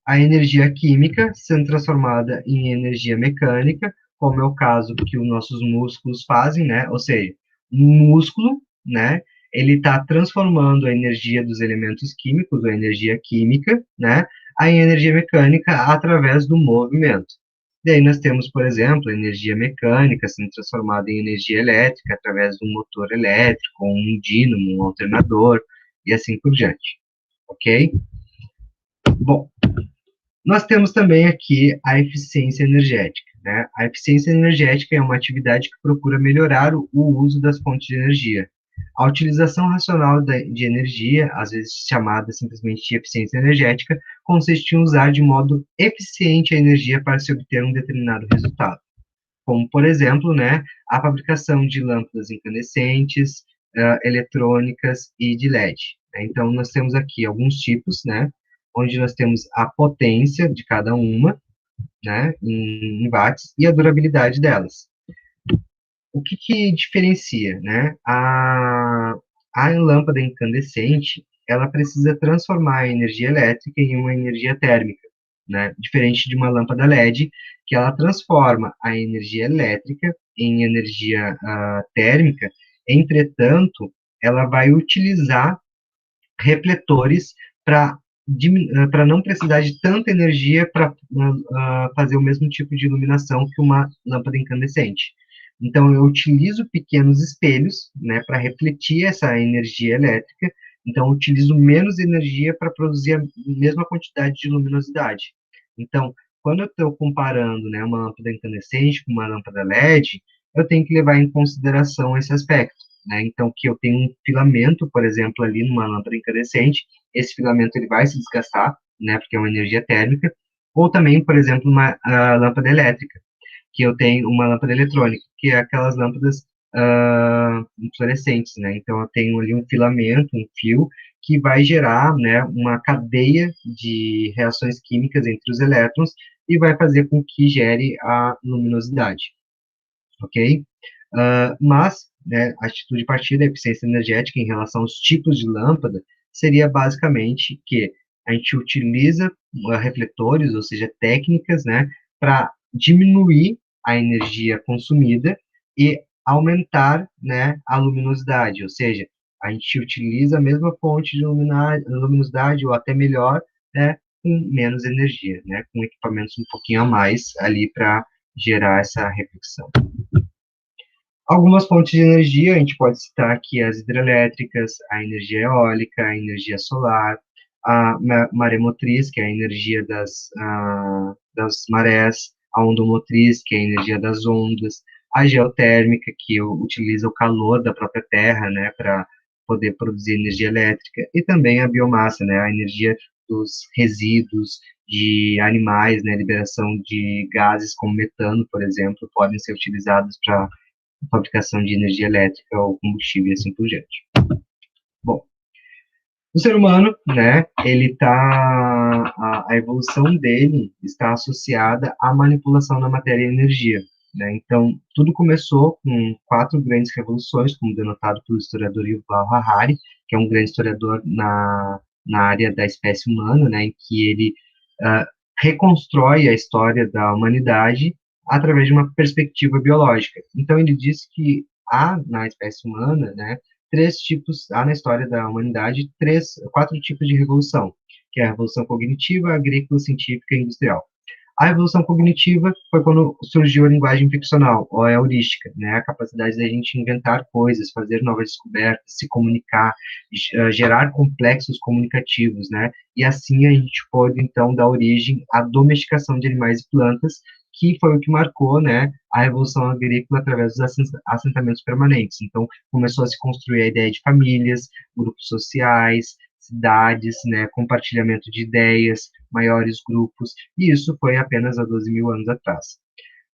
a energia química sendo transformada em energia mecânica, como é o caso que os nossos músculos fazem, né? Ou seja, um músculo, né? Ele está transformando a energia dos elementos químicos, a energia química, né? Em energia mecânica através do movimento. Daí nós temos, por exemplo, a energia mecânica sendo transformada em energia elétrica através de um motor elétrico, um dínamo, um alternador, e assim por diante. Ok? Bom, nós temos também aqui a eficiência energética, né? A eficiência energética é uma atividade que procura melhorar o uso das fontes de energia. A utilização racional de energia, às vezes chamada simplesmente de eficiência energética, consiste em usar de modo eficiente a energia para se obter um determinado resultado. Como, por exemplo, né, a fabricação de lâmpadas incandescentes, eletrônicas e de LED. Então, nós temos aqui alguns tipos, né, onde nós temos a potência de cada uma, né, em watts, e a durabilidade delas. O que diferencia, né? A lâmpada incandescente, ela precisa transformar a energia elétrica em uma energia térmica, né? Diferente de uma lâmpada LED, que ela transforma a energia elétrica em energia térmica, entretanto, ela vai utilizar refletores para para não precisar de tanta energia para fazer o mesmo tipo de iluminação que uma lâmpada incandescente. Então, eu utilizo pequenos espelhos, né, para refletir essa energia elétrica. Então, eu utilizo menos energia para produzir a mesma quantidade de luminosidade. Então, quando eu estou comparando, né, uma lâmpada incandescente com uma lâmpada LED, eu tenho que levar em consideração esse aspecto, né? Então, que eu tenho um filamento, por exemplo, ali numa lâmpada incandescente, esse filamento ele vai se desgastar, né, porque é uma energia térmica, ou também, por exemplo, uma lâmpada elétrica, que eu tenho uma lâmpada eletrônica, que é aquelas lâmpadas fluorescentes, né? Então, eu tenho ali um filamento, um fio, que vai gerar, né, uma cadeia de reações químicas entre os elétrons e vai fazer com que gere a luminosidade, ok? Mas, né, a atitude de partida, a eficiência energética em relação aos tipos de lâmpada, seria basicamente que a gente utiliza refletores, ou seja, técnicas, né, para diminuir a energia consumida e aumentar, né, a luminosidade, ou seja, a gente utiliza a mesma fonte de luminosidade, ou até melhor, né, com menos energia, né, com equipamentos um pouquinho a mais ali para gerar essa reflexão. Algumas fontes de energia, a gente pode citar aqui as hidrelétricas, a energia eólica, a energia solar, a maremotriz, que é a energia das marés, a ondomotriz, que é a energia das ondas, a geotérmica, que utiliza o calor da própria terra, né, para poder produzir energia elétrica, e também a biomassa, né, a energia dos resíduos de animais, né, liberação de gases como metano, por exemplo, podem ser utilizados para fabricação de energia elétrica ou combustível e assim por diante. Bom, o ser humano, né, a evolução dele está associada à manipulação da matéria e energia, né? Então, tudo começou com 4 grandes revoluções, como denotado pelo historiador Yuval Harari, que é um grande historiador na área da espécie humana, né, em que ele uh, reconstrói a história da humanidade através de uma perspectiva biológica. Então, ele diz que há na espécie humana, né, há na história da humanidade 4 tipos de revolução, que é a revolução cognitiva, agrícola, científica e industrial. A revolução cognitiva foi quando surgiu a linguagem ficcional, ou a heurística, né, a capacidade da gente inventar coisas, fazer novas descobertas, se comunicar, gerar complexos comunicativos, né, e assim a gente pôde, então, dar origem à domesticação de animais e plantas, que foi o que marcou, né, a revolução agrícola através dos assentamentos permanentes. Então, começou a se construir a ideia de famílias, grupos sociais, cidades, né, compartilhamento de ideias, maiores grupos, e isso foi apenas há 12 mil anos atrás.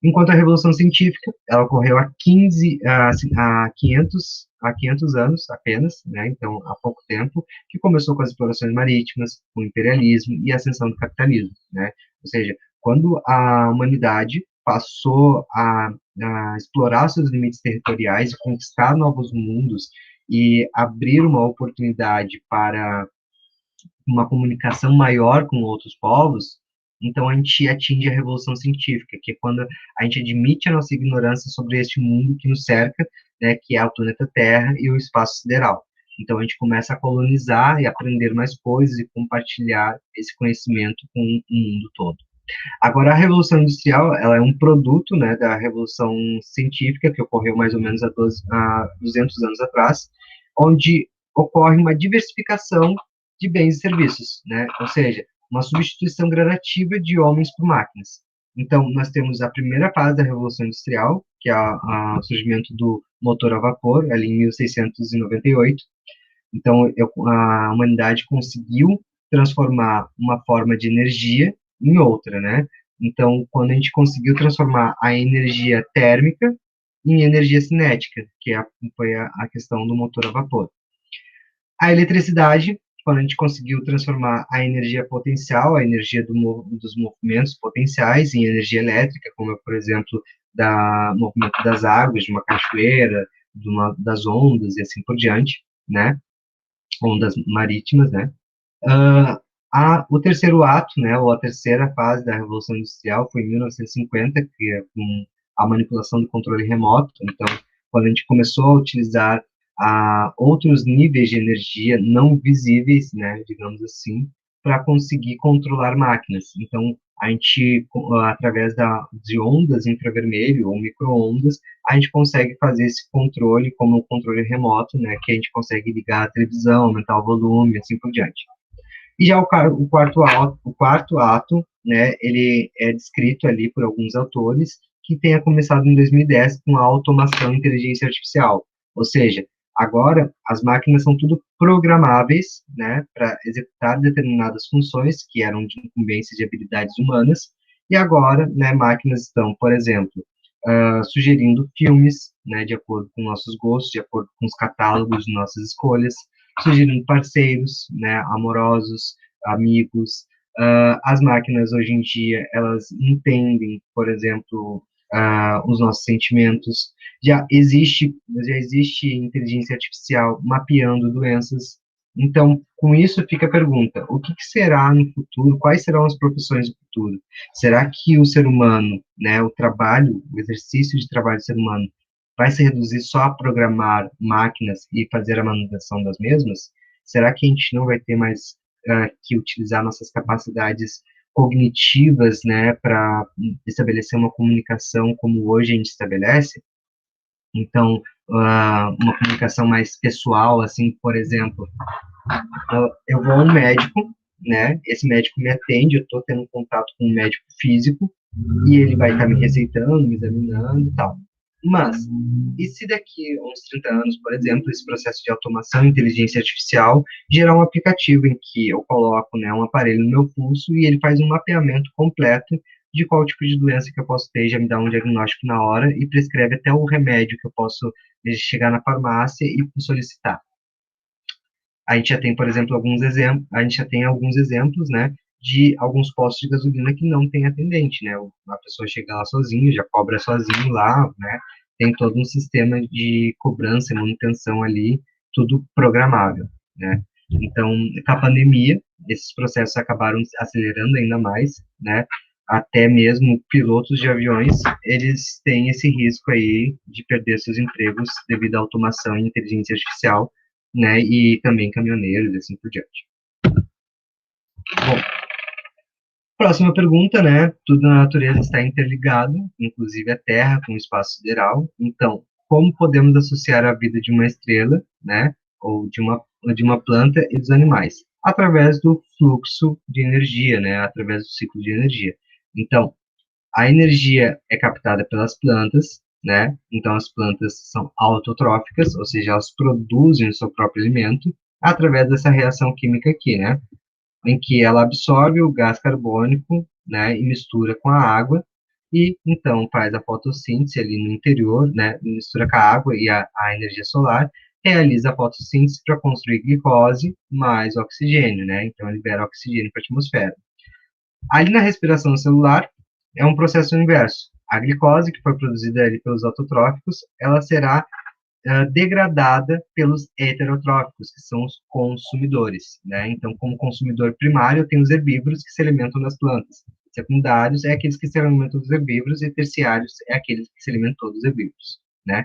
Enquanto a Revolução Científica, ela ocorreu há 500 anos apenas, né, então há pouco tempo, que começou com as explorações marítimas, com o imperialismo e a ascensão do capitalismo, né, ou seja, quando a humanidade passou a explorar seus limites territoriais, conquistar novos mundos e abrir uma oportunidade para uma comunicação maior com outros povos, então a gente atinge a revolução científica, que é quando a gente admite a nossa ignorância sobre este mundo que nos cerca, né, que é o planeta Terra e o espaço sideral. Então a gente começa a colonizar e aprender mais coisas e compartilhar esse conhecimento com o mundo todo. Agora, a Revolução Industrial, ela é um produto, né, da Revolução Científica, que ocorreu mais ou menos há 200 anos atrás, onde ocorre uma diversificação de bens e serviços, né, ou seja, uma substituição gradativa de homens por máquinas. Então, nós temos a primeira fase da Revolução Industrial, que é o surgimento do motor a vapor, ali em 1698. Então, a humanidade conseguiu transformar uma forma de energia em outra, né? Então, quando a gente conseguiu transformar a energia térmica em energia cinética, foi a questão do motor a vapor. A eletricidade, quando a gente conseguiu transformar a energia potencial, a energia dos movimentos potenciais, em energia elétrica, como, por exemplo, da movimento das águas, de uma cachoeira, das ondas e assim por diante, né? Ondas marítimas, né? Uh, o terceiro ato, né, ou a terceira fase da Revolução Industrial foi em 1950, que é com a manipulação do controle remoto. Então, quando a gente começou a utilizar outros níveis de energia não visíveis, né, digamos assim, para conseguir controlar máquinas. Então, a gente, através de ondas infravermelho ou micro-ondas, a gente consegue fazer esse controle como um controle remoto, né, que a gente consegue ligar a televisão, aumentar o volume, assim por diante. E já o quarto ato, né, ele é descrito ali por alguns autores, que tenha começado em 2010 com a automação e inteligência artificial. Ou seja, agora as máquinas são tudo programáveis, né, para executar determinadas funções que eram de incumbência de habilidades humanas, e agora, né, máquinas estão, por exemplo, sugerindo filmes, né, de acordo com nossos gostos, de acordo com os catálogos de nossas escolhas, sugerindo parceiros, né, amorosos, amigos. As máquinas hoje em dia elas entendem, por exemplo, os nossos sentimentos. Já existe inteligência artificial mapeando doenças. Então, com isso fica a pergunta: o que será no futuro? Quais serão as profissões do futuro? Será que o ser humano, né, o trabalho, o exercício de trabalho do ser humano vai se reduzir só a programar máquinas e fazer a manutenção das mesmas? Será que a gente não vai ter mais que utilizar nossas capacidades cognitivas, né, para estabelecer uma comunicação como hoje a gente estabelece? Então, uma comunicação mais pessoal, assim, por exemplo, eu vou a um médico, né, esse médico me atende, eu estou tendo contato com um médico físico, e ele vai estar me receitando, me examinando e tal. Mas, e se daqui a uns 30 anos, por exemplo, esse processo de automação e inteligência artificial gerar um aplicativo em que eu coloco, né, um aparelho no meu pulso e ele faz um mapeamento completo de qual tipo de doença que eu posso ter, já me dá um diagnóstico na hora e prescreve até o remédio que eu posso chegar na farmácia e solicitar. A gente já tem, por exemplo, a gente já tem alguns exemplos, né, de alguns postos de gasolina que não tem atendente, né, a pessoa chega lá sozinha, já cobra sozinho lá, né, tem todo um sistema de cobrança e manutenção ali, tudo programável, né. Então, com a pandemia, esses processos acabaram acelerando ainda mais, né, até mesmo pilotos de aviões, eles têm esse risco aí de perder seus empregos devido à automação e inteligência artificial, né, e também caminhoneiros e assim por diante. Bom, Próxima pergunta, né? Tudo na natureza está interligado, inclusive a Terra com o espaço sideral. Então, como podemos associar a vida de uma estrela, né, ou de uma planta e dos animais? Através do fluxo de energia, né? Através do ciclo de energia. Então, a energia é captada pelas plantas, né? Então, as plantas são autotróficas, ou seja, elas produzem o seu próprio alimento através dessa reação química aqui, né? Em que ela absorve o gás carbônico, né, e mistura com a água, e então faz a fotossíntese ali no interior, né, mistura com a água e a energia solar, realiza a fotossíntese para construir glicose mais oxigênio, né, então libera oxigênio para a atmosfera. Ali na respiração celular, é um processo inverso. A glicose, que foi produzida ali pelos autotróficos, ela será degradada pelos heterotróficos, que são os consumidores, né? Então, como consumidor primário, tem os herbívoros que se alimentam das plantas. Secundários é aqueles que se alimentam dos herbívoros e terciários é aqueles que se alimentam dos herbívoros, né?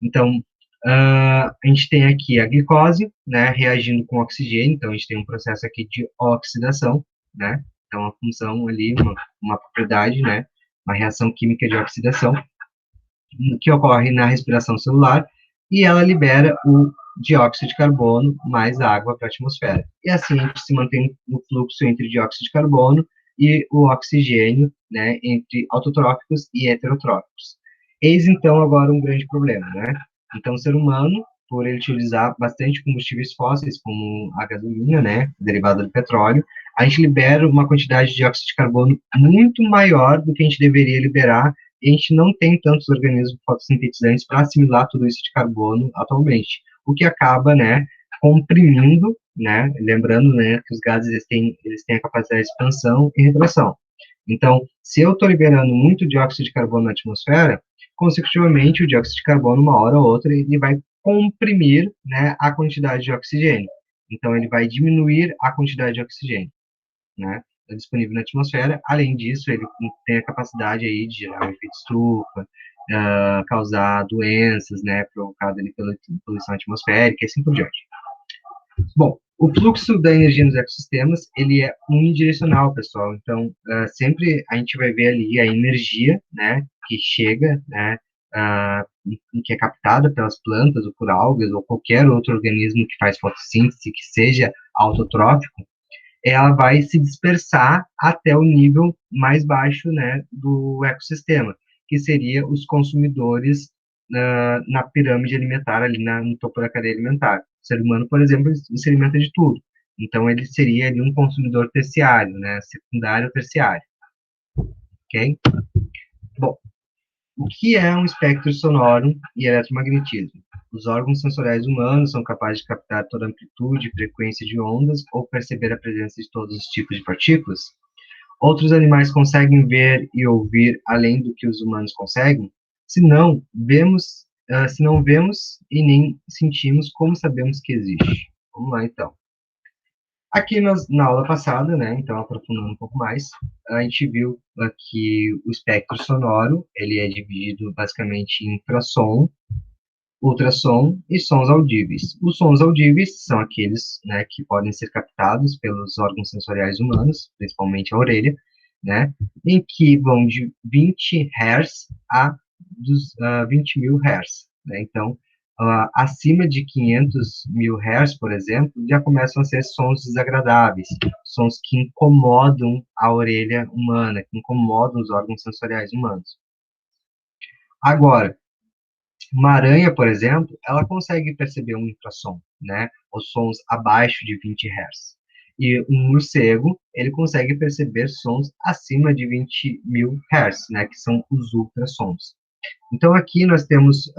Então, a gente tem aqui a glicose, né, reagindo com oxigênio, então a gente tem um processo aqui de oxidação, né? Então, a função ali, uma propriedade, né, uma reação química de oxidação, que ocorre na respiração celular, e ela libera o dióxido de carbono mais água para a atmosfera. E assim a gente se mantém no fluxo entre dióxido de carbono e o oxigênio, né, entre autotróficos e heterotróficos. Eis então agora um grande problema, né? Então o ser humano, por ele utilizar bastante combustíveis fósseis, como a gasolina, né, derivada do petróleo, a gente libera uma quantidade de dióxido de carbono muito maior do que a gente deveria liberar, e a gente não tem tantos organismos fotossintetizantes para assimilar tudo isso de carbono atualmente, o que acaba, né, comprimindo, né, lembrando, né, que os gases eles têm a capacidade de expansão e retração. Então, se eu estou liberando muito dióxido de carbono na atmosfera, consecutivamente o dióxido de carbono, uma hora ou outra, ele vai comprimir, né, a quantidade de oxigênio. Então, ele vai diminuir a quantidade de oxigênio, né, disponível na atmosfera. Além disso, ele tem a capacidade aí de gerar um efeito estufa, causar doenças, né, provocadas ali pela poluição atmosférica e assim por diante. Bom, o fluxo da energia nos ecossistemas, ele é unidirecional, pessoal. Então, sempre a gente vai ver ali a energia, né, que chega, né, que é captada pelas plantas ou por algas ou qualquer outro organismo que faz fotossíntese, que seja autotrófico, ela vai se dispersar até o nível mais baixo, né, do ecossistema, que seria os consumidores na pirâmide alimentar, ali no topo da cadeia alimentar. O ser humano, por exemplo, se alimenta de tudo. Então, ele seria ali um consumidor terciário, né, secundário ou terciário, ok? Bom, o que é um espectro sonoro e eletromagnetismo? Os órgãos sensoriais humanos são capazes de captar toda a amplitude e frequência de ondas ou perceber a presença de todos os tipos de partículas? Outros animais conseguem ver e ouvir além do que os humanos conseguem? Se não, se não vemos e nem sentimos, como sabemos que existe? Vamos lá, então. Aqui na aula passada, né, então aprofundando um pouco mais, a gente viu que o espectro sonoro, ele é dividido basicamente em infrassom, ultrassom e sons audíveis. Os sons audíveis são aqueles, né, que podem ser captados pelos órgãos sensoriais humanos, principalmente a orelha, né, em que vão de 20 Hz a 20 mil Hz. Né? Então, acima de 500 mil Hz, por exemplo, já começam a ser sons desagradáveis, sons que incomodam a orelha humana, que incomodam os órgãos sensoriais humanos. Agora, uma aranha, por exemplo, ela consegue perceber um infrassom, né? Os sons abaixo de 20 Hz. E um morcego, ele consegue perceber sons acima de 20 mil Hz, né? Que são os ultrassons. Então, aqui nós temos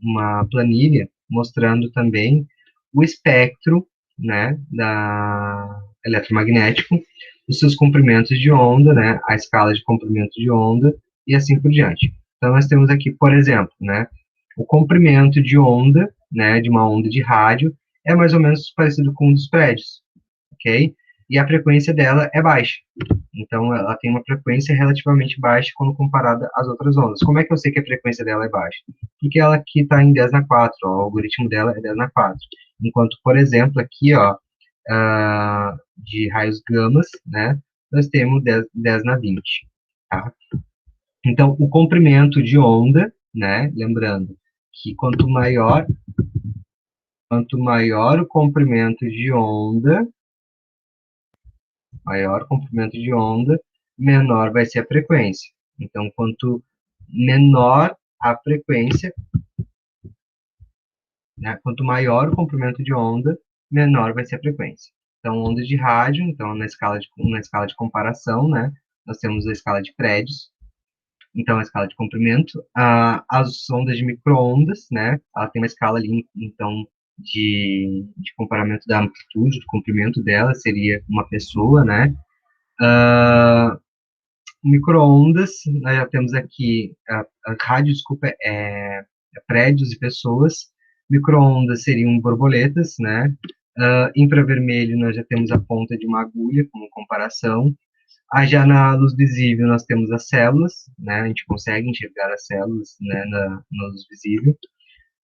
uma planilha mostrando também o espectro, né? Da eletromagnético, os seus comprimentos de onda, né? A escala de comprimento de onda e assim por diante. Então, nós temos aqui, por exemplo, né, o comprimento de onda, né, de uma onda de rádio, é mais ou menos parecido com um dos prédios, ok? E a frequência dela é baixa. Então, ela tem uma frequência relativamente baixa quando comparada às outras ondas. Como é que eu sei que a frequência dela é baixa? Porque ela aqui está em 10 na 4, ó, o algoritmo dela é 10 na 4. Enquanto, por exemplo, aqui, ó, de raios gamas, né, nós temos 10 na 20, tá? Então, o comprimento de onda, né, lembrando que quanto maior o comprimento de onda, menor vai ser a frequência. Então, quanto menor a frequência, né, quanto maior o comprimento de onda, menor vai ser a frequência. Então, ondas de rádio, então, na escala de comparação, né, nós temos a escala de prédios, então, a escala de comprimento. As ondas de micro-ondas, né, ela tem uma escala ali, então, de comparamento da amplitude, do comprimento dela, seria uma pessoa, né. Micro-ondas, nós já temos aqui, a rádio, desculpa, prédios e pessoas. Micro-ondas seriam borboletas, né. Infravermelho, nós já temos a ponta de uma agulha, como comparação. Já na luz visível, nós temos as células, né, a gente consegue enxergar as células, né, na luz visível.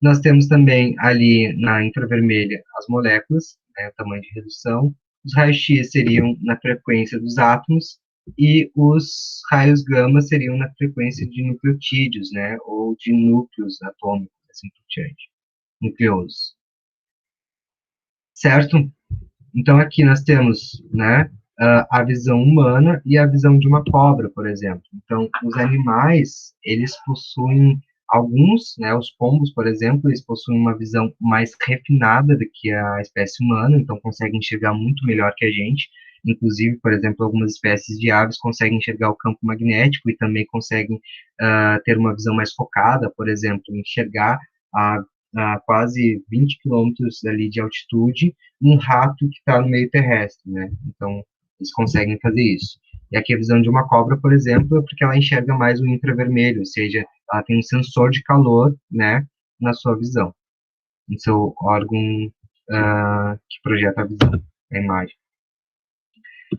Nós temos também ali na infravermelha as moléculas, né, o tamanho de redução. Os raios-x seriam na frequência dos átomos e os raios gama seriam na frequência de nucleotídeos, né, ou de núcleos atômicos, assim por diante, nucleosos. Certo? Então, aqui nós temos, né, a visão humana e a visão de uma cobra, por exemplo. Então, os animais, eles possuem alguns, né, os pombos, por exemplo, eles possuem uma visão mais refinada do que a espécie humana, então conseguem enxergar muito melhor que a gente. Inclusive, por exemplo, algumas espécies de aves conseguem enxergar o campo magnético e também conseguem ter uma visão mais focada, por exemplo, enxergar a, a quase 20 quilômetros ali de altitude um rato que está no meio terrestre, né? Então, eles conseguem fazer isso. E aqui a visão de uma cobra, por exemplo, é porque ela enxerga mais o infravermelho, ou seja, ela tem um sensor de calor, né, na sua visão, no seu órgão que projeta a visão, a imagem.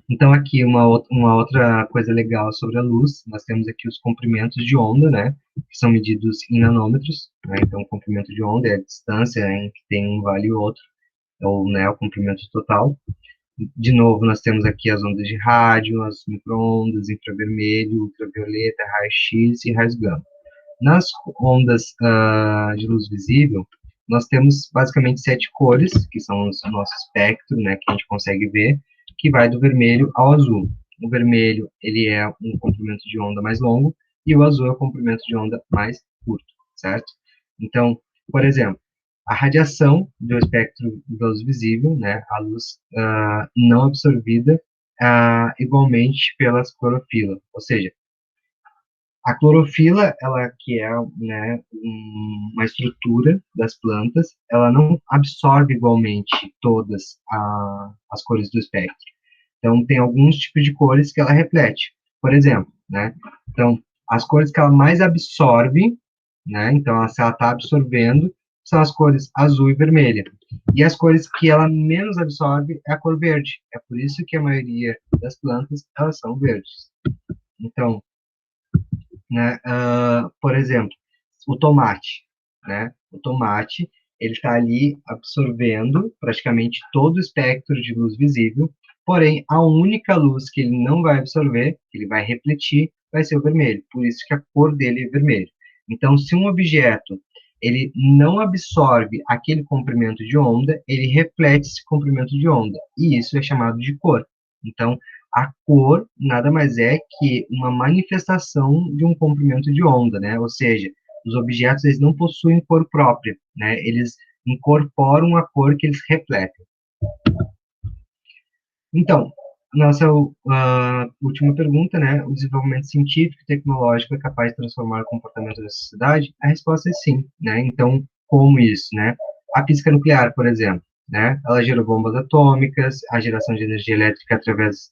Então, aqui uma outra coisa legal sobre a luz, nós temos aqui os comprimentos de onda, né, que são medidos em nanômetros, né, então o comprimento de onda é a distância em que tem um vale e outro, ou, né, o comprimento total. De novo, nós temos aqui as ondas de rádio, as microondas, infravermelho, ultravioleta, raio-x e raios gama. Nas ondas de luz visível, nós temos basicamente 7 cores, que são o nosso espectro, né, que a gente consegue ver, que vai do vermelho ao azul. O vermelho, ele é um comprimento de onda mais longo, e o azul é o comprimento de onda mais curto, certo? Então, por exemplo, a radiação do espectro da luz visível, né, a luz não absorvida, igualmente pelas clorofila, ou seja, a clorofila, ela que é, né, uma estrutura das plantas, ela não absorve igualmente todas as cores do espectro. Então, tem alguns tipos de cores que ela reflete. Por exemplo, né? Então, as cores que ela mais absorve, né? Então, se ela está absorvendo, são as cores azul e vermelha. E as cores que ela menos absorve é a cor verde. É por isso que a maioria das plantas, elas são verdes. Então, né? Por exemplo, o tomate, né? O tomate, ele está ali absorvendo praticamente todo o espectro de luz visível, porém, a única luz que ele não vai absorver, que ele vai refletir, vai ser o vermelho, por isso que a cor dele é vermelho. Então, se um objeto ele não absorve aquele comprimento de onda, ele reflete esse comprimento de onda, e isso é chamado de cor. Então, a cor nada mais é que uma manifestação de um comprimento de onda, né? Ou seja, os objetos eles não possuem cor própria, né? Eles incorporam a cor que eles refletem. Então, nossa última pergunta, né? O desenvolvimento científico e tecnológico é capaz de transformar o comportamento da sociedade? A resposta é sim, né? Então, como isso, né? A física nuclear, por exemplo, né? Ela gerou bombas atômicas, a geração de energia elétrica através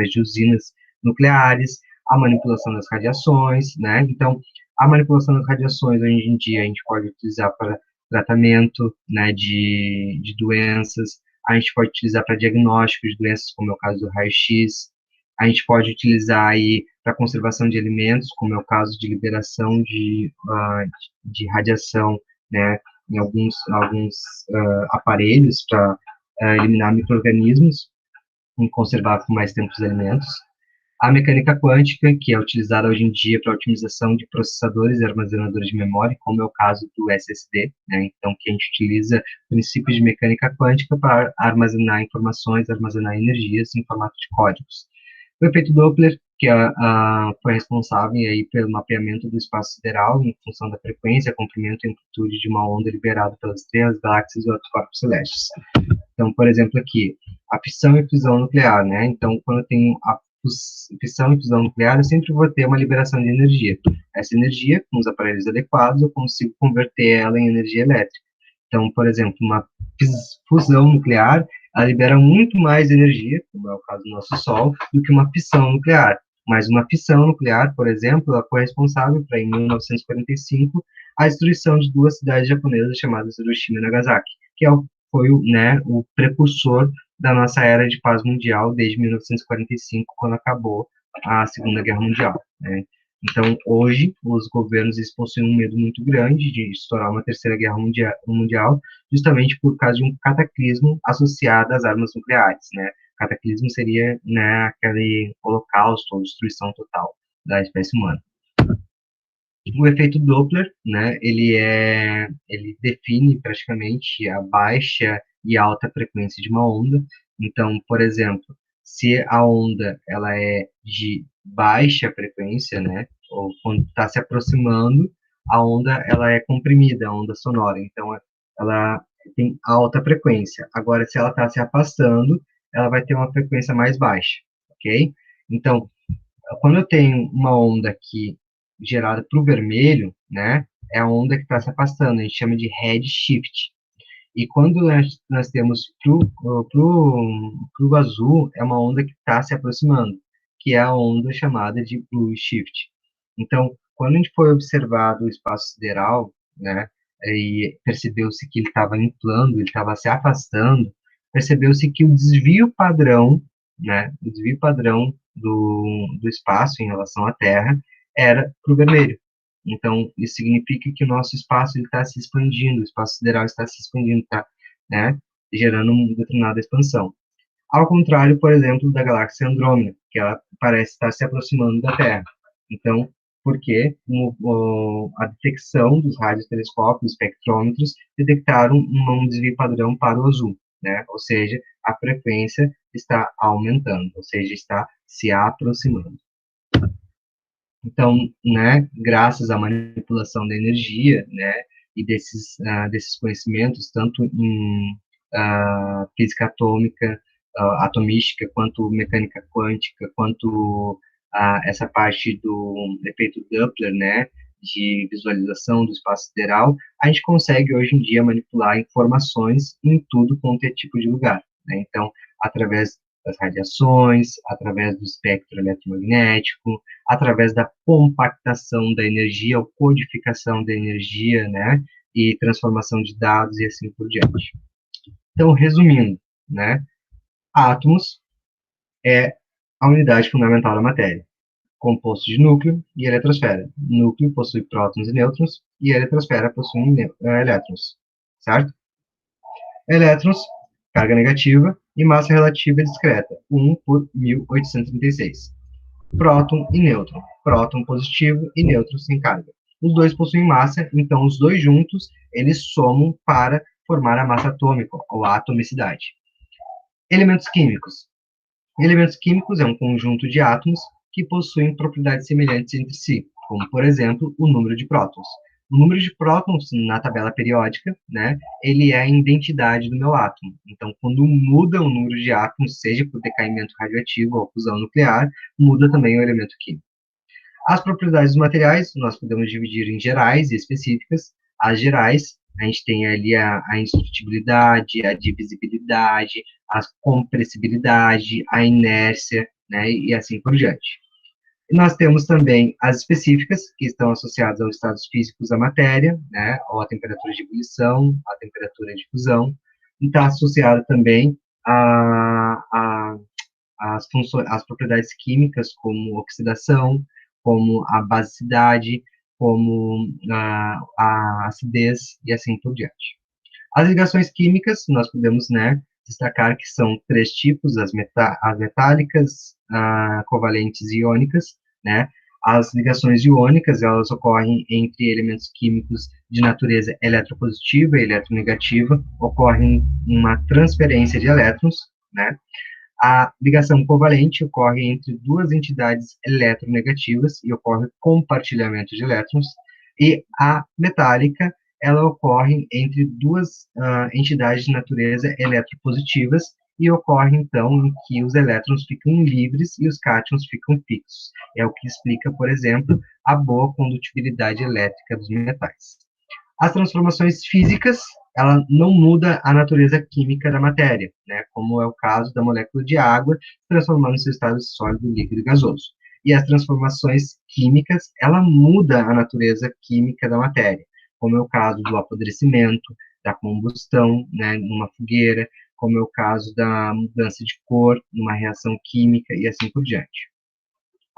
de usinas nucleares, a manipulação das radiações, né? Então, a manipulação das radiações hoje em dia a gente pode utilizar para tratamento, né, de doenças, a gente pode utilizar para diagnóstico de doenças, como é o caso do raio-x, a gente pode utilizar aí para conservação de alimentos, como é o caso de liberação de radiação, né, em alguns aparelhos para eliminar micro-organismos. em conservar por mais tempo os alimentos. A mecânica quântica, que é utilizada hoje em dia para otimização de processadores e armazenadores de memória, como é o caso do SSD, né? Então, que a gente utiliza princípios de mecânica quântica para armazenar informações, armazenar energias em formato de códigos. O efeito Doppler, que foi responsável aí pelo mapeamento do espaço sideral em função da frequência, comprimento e amplitude de uma onda liberada pelas estrelas, galáxias e outros corpos celestes. Então, por exemplo, aqui, a fissão e fusão nuclear, né? Então, quando eu tenho a fissão e fusão nuclear, eu sempre vou ter uma liberação de energia. Essa energia, com os aparelhos adequados, eu consigo converter ela em energia elétrica. Então, por exemplo, uma fusão nuclear, ela libera muito mais energia, como é o caso do nosso Sol, do que uma fissão nuclear. Mas uma fissão nuclear, por exemplo, ela foi responsável para, em 1945, a destruição de duas cidades japonesas chamadas Hiroshima e Nagasaki, que foi né, o precursor da nossa era de paz mundial desde 1945, quando acabou a Segunda Guerra Mundial. Né? Então, hoje, os governos eles possuem um medo muito grande de estourar uma terceira guerra mundial, justamente por causa de um cataclismo associado às armas nucleares, né? Cataclismo seria, né, aquele holocausto ou destruição total da espécie humana. O efeito Doppler, né, ele define praticamente a baixa e alta frequência de uma onda. Então, por exemplo, se a onda ela é de baixa frequência, né, ou quando está se aproximando, a onda ela é comprimida, a onda sonora. Então, ela tem alta frequência. Agora, se ela está se afastando, ela vai ter uma frequência mais baixa, ok? Então, quando eu tenho uma onda aqui gerada para o vermelho, né, é a onda que está se afastando, a gente chama de redshift. E quando nós temos pro azul, é uma onda que está se aproximando, que é a onda chamada de blue shift. Então, quando a gente foi observado o espaço sideral, né, e percebeu-se que ele estava inflando, ele estava se afastando, percebeu-se que o desvio padrão, né, o desvio padrão do espaço em relação à Terra era para o vermelho. Então, isso significa que o nosso espaço está se expandindo, o espaço sideral está se expandindo, está, né, gerando uma determinada expansão. Ao contrário, por exemplo, da galáxia Andrômeda, que ela parece estar se aproximando da Terra. Então, porque a detecção dos radiotelescópios, espectrômetros, detectaram um desvio padrão para o azul, né? Ou seja, a frequência está aumentando, ou seja, está se aproximando. Então, né, graças à manipulação da energia, né, e desses conhecimentos, tanto em física atômica, atomística, quanto mecânica quântica, quanto essa parte do efeito Doppler, né, de visualização do espaço sideral, a gente consegue hoje em dia manipular informações em tudo quanto é tipo de lugar. Né? Então, através das radiações, através do espectro eletromagnético, através da compactação da energia, ou codificação da energia, né, e transformação de dados e assim por diante. Então, resumindo, né, átomos é a unidade fundamental da matéria, composto de núcleo e eletrosfera. O núcleo possui prótons e nêutrons, e a eletrosfera possui elétrons, certo? Elétrons, carga negativa, e massa relativa discreta, 1 por 1836. Próton e nêutron, próton positivo e nêutron sem carga. Os dois possuem massa, então os dois juntos, eles somam para formar a massa atômica, ou a atomicidade. Elementos químicos. Elementos químicos é um conjunto de átomos que possuem propriedades semelhantes entre si, como, por exemplo, o número de prótons. O número de prótons na tabela periódica, né, ele é a identidade do meu átomo. Então, quando muda o número de átomos, seja por decaimento radioativo ou fusão nuclear, muda também o elemento químico. As propriedades dos materiais, nós podemos dividir em gerais e específicas. As gerais, a gente tem ali a indestrutibilidade, a divisibilidade, a compressibilidade, a inércia, né, e assim por diante. E nós temos também as específicas, que estão associadas aos estados físicos da matéria, né, ou a temperatura de ebulição, a temperatura de fusão, e está associada também a as propriedades químicas, como oxidação, como a basicidade, como a acidez e assim por diante. As ligações químicas, nós podemos, né, destacar que são três tipos, as metálicas, covalentes e iônicas, né? As ligações iônicas, elas ocorrem entre elementos químicos de natureza eletropositiva e eletronegativa, ocorre uma transferência de elétrons, né? A ligação covalente ocorre entre duas entidades eletronegativas e ocorre compartilhamento de elétrons, e a metálica, ela ocorre entre duas entidades de natureza eletropositivas e ocorre, então, em que os elétrons ficam livres e os cátions ficam fixos. É o que explica, por exemplo, a boa condutibilidade elétrica dos metais. As transformações físicas, ela não muda a natureza química da matéria, né, como é o caso da molécula de água transformando seu estado sólido, líquido e gasoso. E as transformações químicas, ela muda a natureza química da matéria, como é o caso do apodrecimento, da combustão, né, numa fogueira, como é o caso da mudança de cor numa reação química e assim por diante.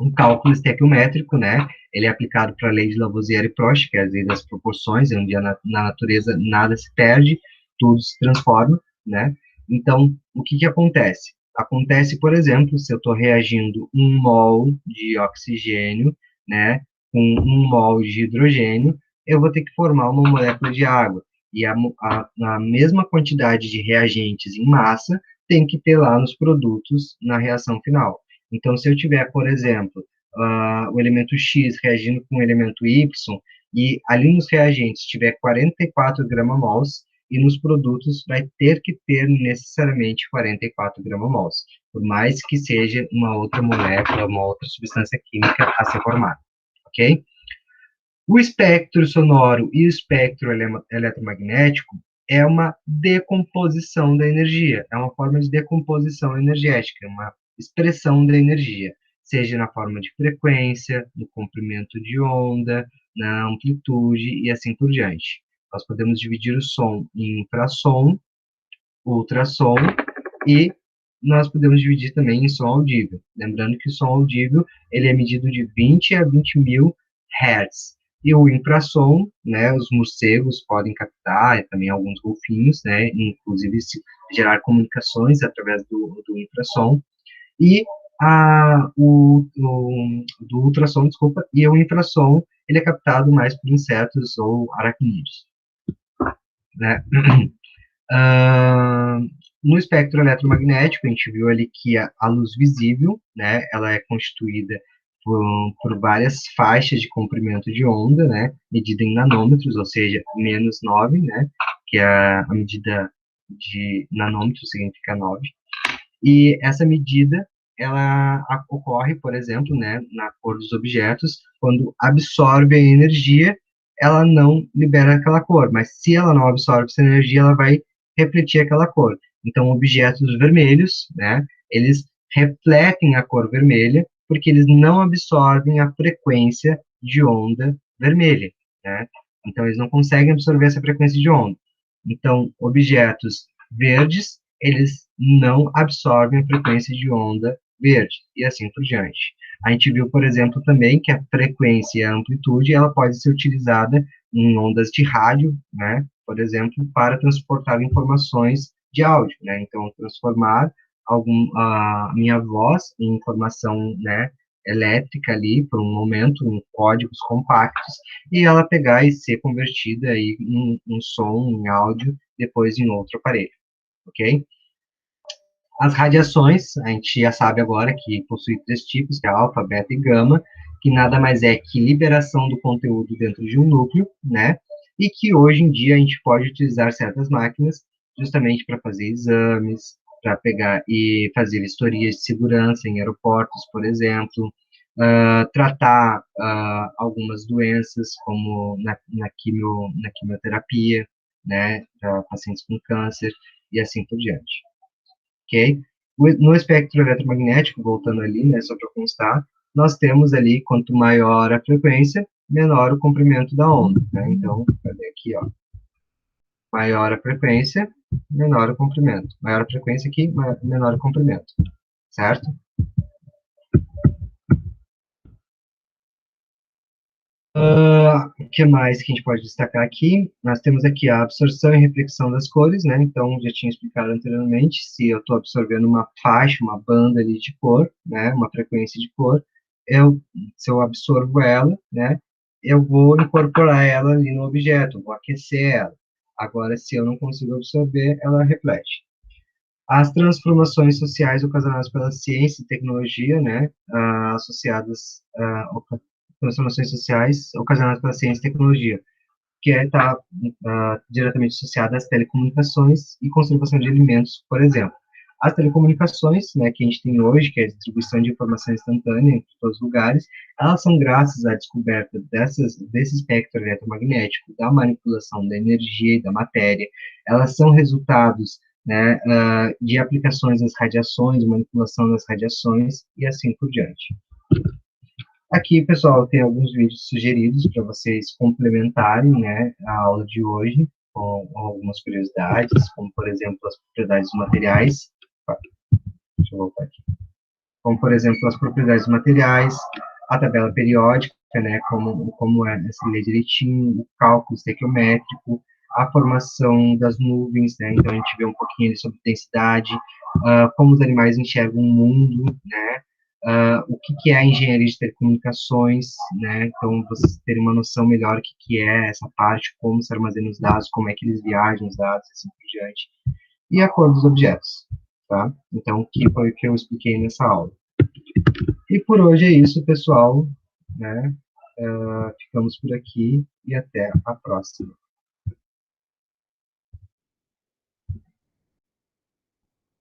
Um cálculo estequiométrico, né, ele é aplicado para a lei de Lavoisier e Prost, que é a lei das proporções, onde na natureza nada se perde, tudo se transforma, né. Então, o que que acontece? Acontece, por exemplo, se eu estou reagindo 1 mol de oxigênio, né, com 1 mol de hidrogênio, eu vou ter que formar uma molécula de água, e a mesma quantidade de reagentes em massa tem que ter lá nos produtos na reação final. Então, se eu tiver, por exemplo, o elemento X reagindo com o elemento Y, e ali nos reagentes tiver 44 grama-mols, e nos produtos vai ter que ter necessariamente 44 grama-mols, por mais que seja uma outra molécula, uma outra substância química a ser formada, ok? O espectro sonoro e o espectro eletromagnético é uma decomposição da energia, é uma forma de decomposição energética, uma expressão da energia, seja na forma de frequência, no comprimento de onda, na amplitude e assim por diante. Nós podemos dividir o som em infrassom, ultrassom e nós podemos dividir também em som audível. Lembrando que o som audível ele é medido de 20 a 20 mil Hz. E o infrassom, né, os morcegos podem captar, e também alguns golfinhos, né, inclusive gerar comunicações através do infrassom. E do ultrassom, desculpa, e o infrassom, ele é captado mais por insetos ou aracnídeos, né? No espectro eletromagnético, a gente viu ali que a luz visível, né, ela é constituída por várias faixas de comprimento de onda, né, medida em nanômetros, ou seja, -9, né, que é a medida de nanômetro significa 9. E essa medida, ela ocorre, por exemplo, né, na cor dos objetos, quando absorve a energia, ela não libera aquela cor, mas se ela não absorve essa energia, ela vai refletir aquela cor. Então, objetos vermelhos, né, eles refletem a cor vermelha, porque eles não absorvem a frequência de onda vermelha, né? Então, eles não conseguem absorver essa frequência de onda. Então, objetos verdes, eles não absorvem a frequência de onda verde, e assim por diante. A gente viu, por exemplo, também que a frequência e a amplitude, ela pode ser utilizada em ondas de rádio, né, por exemplo, para transportar informações de áudio, né, então transformar a minha voz em informação, né, elétrica ali, por um momento, em códigos compactos, e ela pegar e ser convertida aí em som, em áudio, depois em outro aparelho, ok? As radiações, a gente já sabe agora que possui três tipos, que é alfa, beta e gama, que nada mais é que liberação do conteúdo dentro de um núcleo, né? E que hoje em dia a gente pode utilizar certas máquinas justamente para fazer exames, para pegar e fazer vistorias de segurança em aeroportos, por exemplo, tratar algumas doenças, como na quimioterapia, né, para pacientes com câncer, e assim por diante, ok? No espectro eletromagnético, voltando ali, né, só para constar, nós temos ali, quanto maior a frequência, menor o comprimento da onda, né? Então, cadê aqui, ó? Maior a frequência, menor o comprimento. Maior a frequência aqui, menor o comprimento, certo? O que mais que a gente pode destacar aqui? Nós temos aqui a absorção e reflexão das cores, né? Então, já tinha explicado anteriormente, se eu estou absorvendo uma faixa, uma banda ali de cor, né? Uma frequência de cor, se eu absorvo ela, né? Eu vou incorporar ela ali no objeto, vou aquecer ela. Agora, se eu não consigo absorver, ela reflete. As transformações sociais ocasionadas pela ciência e tecnologia, né, associadas transformações sociais ocasionadas pela ciência e tecnologia, que está diretamente associada às telecomunicações e conservação de alimentos, por exemplo. As telecomunicações, né, que a gente tem hoje, que é a distribuição de informação instantânea em todos os lugares, elas são graças à descoberta desse espectro eletromagnético, da manipulação da energia e da matéria. Elas são resultados, né, de aplicações das radiações, manipulação das radiações e assim por diante. Aqui, pessoal, tem alguns vídeos sugeridos para vocês complementarem, né, a aula de hoje, com algumas curiosidades, como, por exemplo, as propriedades dos materiais. Deixa eu voltar aqui. Como, por exemplo, as propriedades dos materiais, a tabela periódica, né, como é se lê direitinho, o cálculo estequiométrico, a formação das nuvens, né, então a gente vê um pouquinho ali sobre densidade, como os animais enxergam o mundo, né, o que é a engenharia de telecomunicações, né, então vocês terem uma noção melhor do que é essa parte, como se armazenam os dados, como é que eles viajam os dados, assim por diante, e a cor dos objetos, tá? Então, que foi o que eu expliquei nessa aula. E por hoje é isso, pessoal, né, ficamos por aqui e até a próxima.